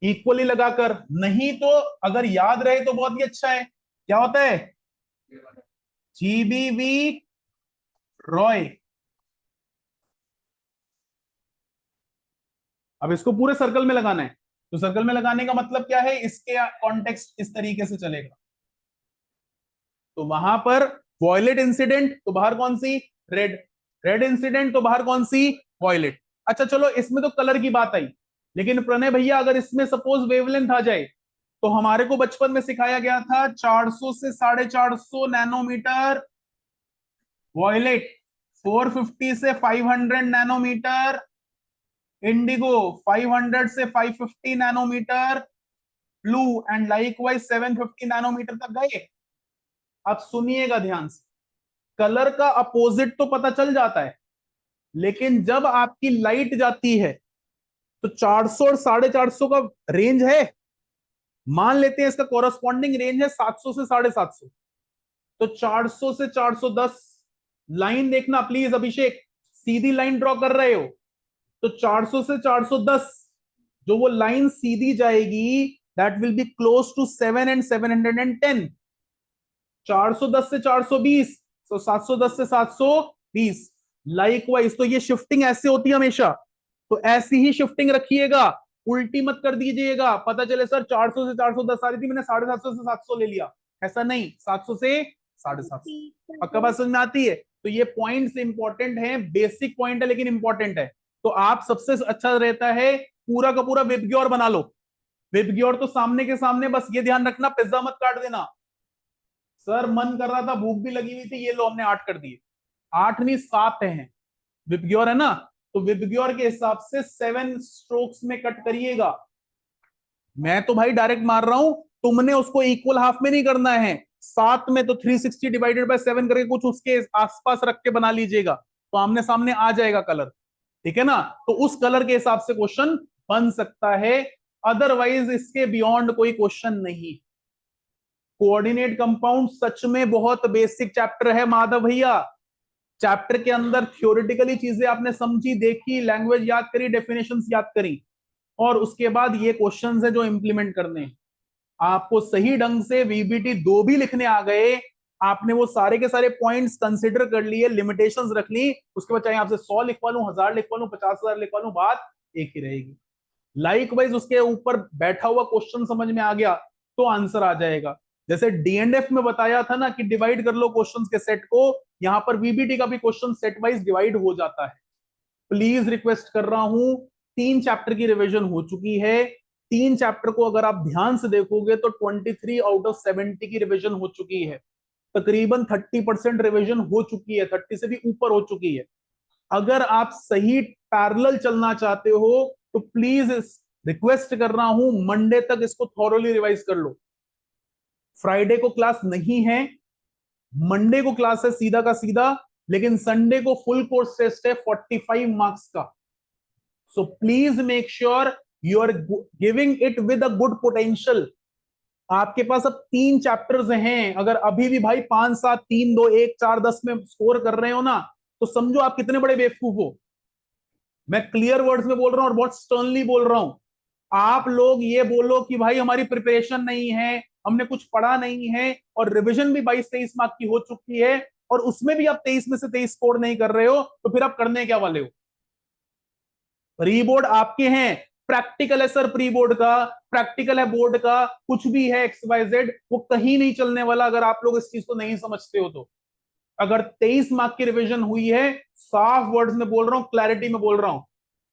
A: इक्वली लगाकर, नहीं तो अगर याद रहे तो बहुत ही अच्छा है, क्या होता है GBV रॉय। अब इसको पूरे सर्कल में लगाना है, तो सर्कल में लगाने का मतलब क्या है, इसके कॉन्टेक्स्ट इस तरीके से चलेगा, तो वहां पर वॉयलेट इंसिडेंट तो बाहर कौन सी, रेड, रेड इंसिडेंट तो बाहर कौन सी, वॉयलेट। अच्छा चलो इसमें तो कलर की बात आई, लेकिन प्रणय भैया अगर इसमें सपोज वेवलेंथ आ जाए, तो हमारे को बचपन में सिखाया गया था 400 से 450 नैनोमीटर वॉयलेट, 450 से 500 नैनोमीटर इंडिगो, 500 से 550 nanometre blue, and likewise 750 nanometre तक गए। अब सुनिएगा ध्यान से, कलर का अपोजिट तो पता चल जाता है, लेकिन जब आपकी लाइट जाती है तो 400 और 450 का रेंज है, मान लेते हैं इसका कॉरस्पॉन्डिंग रेंज है 700 से 750, तो 400 से 410 लाइन देखना please Abhishek, Sidhi line draw कर रहे हो, तो 400 से 410 जो वो लाइन सीधी जाएगी that will be close to 7 and 710, 410 से 420, तो 710 से 720, लाइकवाइज। तो ये शिफ्टिंग ऐसे होती है हमेशा, तो ऐसी ही शिफ्टिंग रखिएगा, उल्टी मत कर दीजिएगा, पता चले सर 400 से 410 आ रही थी मैंने 750 से 700 ले लिया, ऐसा नहीं, 700 से 750। पक्का बात समझ में आती है? तो ये पॉइंट्स इंपॉर्टेंट हैं, बेसिक पॉइंट है लेकिन इंपॉर्टेंट है। तो आप सबसे अच्छा रहता है पूरा का पूरा विबग्योर बना लो, विबग्योर तो सामने के सामने, बस ये ध्यान रखना पिज्जा मत काट देना, सर मन कर रहा था, भूख भी लगी हुई थी, ये लो हमने 8 कर दिए। 8 नहीं 7 हैं, विबग्योर है ना, तो विबग्योर के हिसाब से 7 स्ट्रोक्स में कट करिएगा। मैं तो भाई डायरेक्ट मार रहा हूं, तुमने उसको इक्वल हाफ में नहीं करना है, 7 में तो 360 डिवाइडेड बाय 7 करके कुछ उसके आसपास रख के बना लीजिएगा, तो आमने सामने आ जाएगा कलर। ठीक है ना, तो उस कलर के हिसाब से क्वेश्चन बन सकता है, अदरवाइज इसके बियॉन्ड कोई क्वेश्चन नहीं। कोऑर्डिनेट कंपाउंड सच में बहुत बेसिक चैप्टर है माधव भैया। चैप्टर के अंदर थ्योरेटिकली चीजें आपने समझी, देखी, लैंग्वेज याद करी, डेफिनेशंस याद करी, और उसके बाद ये क्वेश्चंस है जो इंप्लीमेंट करने हैं। आपको सही ढंग से वीबीटी 2 भी लिखने आ गए, आपने वो सारे के सारे पॉइंट्स कंसिडर कर लिए, लिमिटेशंस रख ली, उसके बाद चाहे आपसे 100 लिखवा लूं, 1000 लिखवा लूं, 50,000 लिखवा लूं, बात एक ही रहेगी। लाइकवाइज उसके ऊपर बैठा हुआ क्वेश्चन समझ में आ गया तो आंसर आ जाएगा। जैसे डीएनएफ में बताया था ना कि डिवाइड कर लो क्वेश्चंस के सेट को, यहां पर वीबीटी का भी क्वेश्चन सेट वाइज डिवाइड हो जाता है। प्लीज रिक्वेस्ट कर रहा हूं, 3 चैप्टर की रिवीजन हो चुकी है। 3 चैप्टर को अगर आप ध्यान से देखोगे तो 23 आउट ऑफ 70 की रिवीजन हो चुकी है, तकरीबन 30% रिवीजन हो चुकी है, 30 से भी ऊपर हो चुकी है। अगर आप सही पैरेलल चलना चाहते हो तो प्लीज रिक्वेस्ट कर रहा हूं, मंडे तक इसको थॉरोली रिवाइज कर लो। फ्राइडे को क्लास नहीं है, मंडे को क्लास है सीधा का सीधा, लेकिन संडे को फुल कोर्स टेस्ट है 45 मार्क्स का। So please make sure you are giving it with a good potential. आपके पास अब 3 चैप्टर्स हैं, अगर अभी भी भाई 5 7 3 2 1 4 10 में स्कोर कर रहे हो ना, तो समझो आप कितने बड़े बेवकूफ हो। मैं क्लियर वर्ड्स में बोल रहा हूं और बहुत स्टर्नली बोल रहा हूं। आप लोग ये बोलो कि भाई हमारी प्रिपरेशन नहीं है, हमने कुछ पढ़ा नहीं है, और रिवीजन भी 22-23 मार्क की हो चुकी है, और उसमें भी आप 23 में से 23 स्कोर नहीं कर रहे हो, तो फिर आप करने क्या वाले हो? प्री बोर्ड आपके हैं, प्रैक्टिकल है सर, प्री बोर्ड का प्रैक्टिकल है, बोर्ड का कुछ भी है XYZ, वो कहीं नहीं चलने वाला अगर आप लोग इस चीज को नहीं समझते हो तो। अगर 23 मार्क की रिवीजन हुई है, साफ वर्ड्स में बोल रहा हूं, क्लैरिटी में बोल रहा हूं,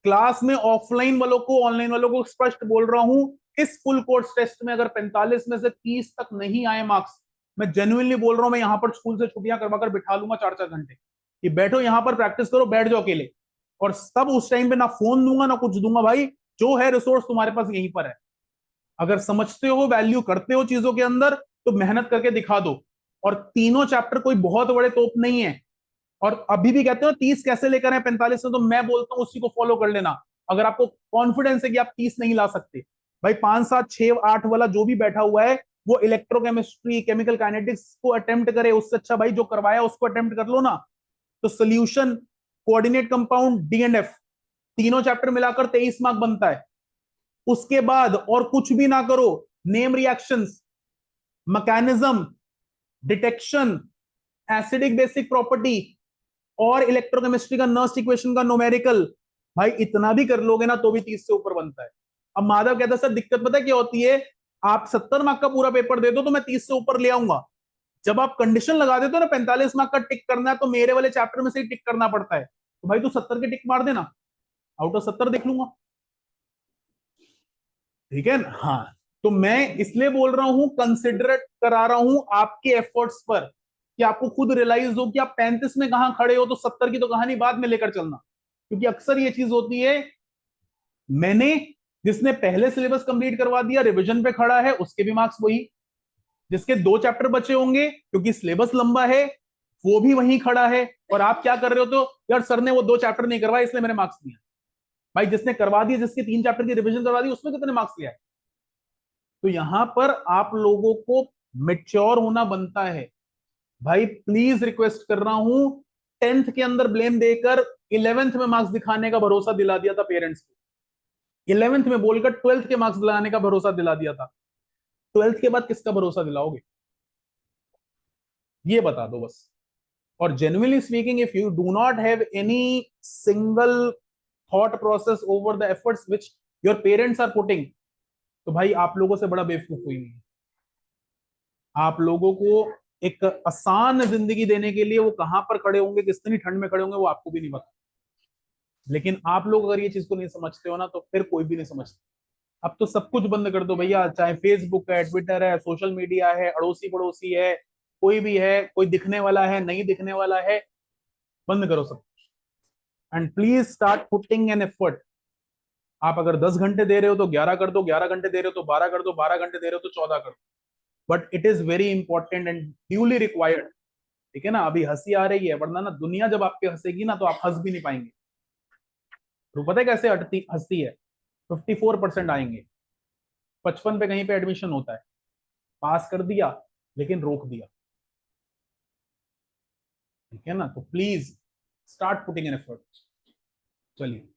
A: क्लास में ऑफलाइन वालों को ऑनलाइन वालों को स्पष्ट बोल रहा हूं, इस फुल कोर्स टेस्ट में अगर 45 में से 30 तक नहीं आए मार्क्स, मैं जेन्युइनली बोल रहा हूं, मैं यहां पर स्कूल से छुट्टियां करवाकर बिठा लूंगा 4-4 घंटे कि बैठो यहां पर प्रैक्टिस करो, बैठ जाओ अकेले, और तब उस टाइम पे ना फोन दूंगा ना कुछ दूंगा, भाई जो है रिसोर्स तुम्हारे पास यहीं पर है। अगर समझते हो, वैल्यू करते हो चीजों के अंदर, तो मेहनत करके दिखा दो। और तीनों चैप्टर कोई बहुत बड़े तोप नहीं है, और अभी भी कहते हो 30 कैसे लेकर आए 45 में, तो मैं बोलता हूं उसी को फॉलो कर लेना। अगर आपको कॉन्फिडेंस है कि आप 30 नहीं ला सकते, भाई 5 7 6 8 वाला जो भी बैठा हुआ है वो इलेक्ट्रोकेमिस्ट्री केमिकल काइनेटिक्स को अटेम्प्ट करे, उससे अच्छा भाई जो करवाया उसको अटेम्प्ट कर लो ना। तो सोल्यूशन, कोऑर्डिनेट कंपाउंड, डीएनएफ, तीनों चैप्टर मिलाकर 23 मार्क बनता है। उसके बाद और कुछ भी ना करो, name reactions, mechanism, detection, acidic basic property, और इलेक्ट्रोकेमिस्ट्री का नर्स इक्वेशन का न्यूमेरिकल, भाई इतना भी कर लोगे ना तो भी 30 से ऊपर बनता है। अब माधव कहता है सर दिक्कत पता है क्या होती है, आप 70 मार्क का पूरा पेपर दे दो तो मैं 30 से ऊपर ले आऊंगा, जब आप कंडीशन लगा देते हो ना 45 मार्क का टिक करना है, तो मेरे वाले चैप्टर में से ही टिक करना पड़ता है, तो भाई तू 70 के टिक मार देना, आउट ऑफ 70 देख लूंगा। ठीक है ना, हाँ। तो मैं इसलिए बोल रहा हूं, कंसिडर करा रहा हूं आपके एफर्ट्स पर, कि आपको खुद रियलाइज हो कि आप 35 में कहां खड़े हो, तो 70 की तो कहानी बाद में लेकर चलना। क्योंकि अक्सर ये चीज होती है, मैंने जिसने पहले सिलेबस कंप्लीट करवा दिया रिवीजन पे खड़ा है, उसके भी मार्क्स वही, जिसके 2 चैप्टर बचे होंगे क्योंकि सिलेबस लंबा है, वो भी वहीं खड़ा है। और आप क्या कर रहे हो, तो यार सर ने वो 2 चैप्टर नहीं करवाए इसलिए मैंने मार्क्स दिया। भाई जिसने करवा दिया, जिसके 3 चैप्टर की रिवीजन करवा दी, उसमें कितने मार्क्स लिया है? तो यहां पर आप लोगों को मेच्योर होना बनता है। भाई प्लीज रिक्वेस्ट कर रहा हूं, 10th के अंदर ब्लेम देकर 11th में मार्क्स दिखाने का भरोसा दिला दिया था पेरेंट्स को, 11th में बोलकर 12th के मार्क्स दिलाने का भरोसा दिला दिया था, 12th के बाद किसका भरोसा दिलाओगे? ये बता दो बस। और genuinely speaking, if you do not have any single thought process over the efforts which your parents are putting, तो भाई आप लोगों से बड़ा बेवकूफ कोई नहीं है। आप लोगों को एक आसान जिंदगी देने के लिए वो कहां पर खड़े होंगे, कितनी ठंड में खड़े होंगे, वो आपको भी नहीं पता। लेकिन आप लोग अगर ये चीज को नहीं समझते हो ना, तो फिर कोई भी नहीं समझता। अब तो सब कुछ बंद कर दो भैया, चाहे फेसबुक है, ट्विटर है, सोशल मीडिया है, अड़ोसी पड़ोसी है, कोई भी है, कोई दिखने वाला है, नहीं दिखने वाला है, बंद करो सब। And please start putting an effort. आप अगर 10 घंटे दे रहे हो तो 11 कर दो, 11 घंटे दे रहे हो तो 12 कर दो, 12 घंटे दे रहे हो तो 14 कर दो, but it is very important and duly required. ठीक है ना? अभी हंसी आ रही है, वरना ना दुनिया जब आप पे हंसेगी ना तो आप हंस भी नहीं पाएंगे। तो पता है कैसे हटती हंसती है? 54% आएंगे। 55 पे कहीं पे एडमिशन होता है, पास कर दिया लेकिन रोक दिया। ठीक है ना? तो please start putting an effort. चलिए।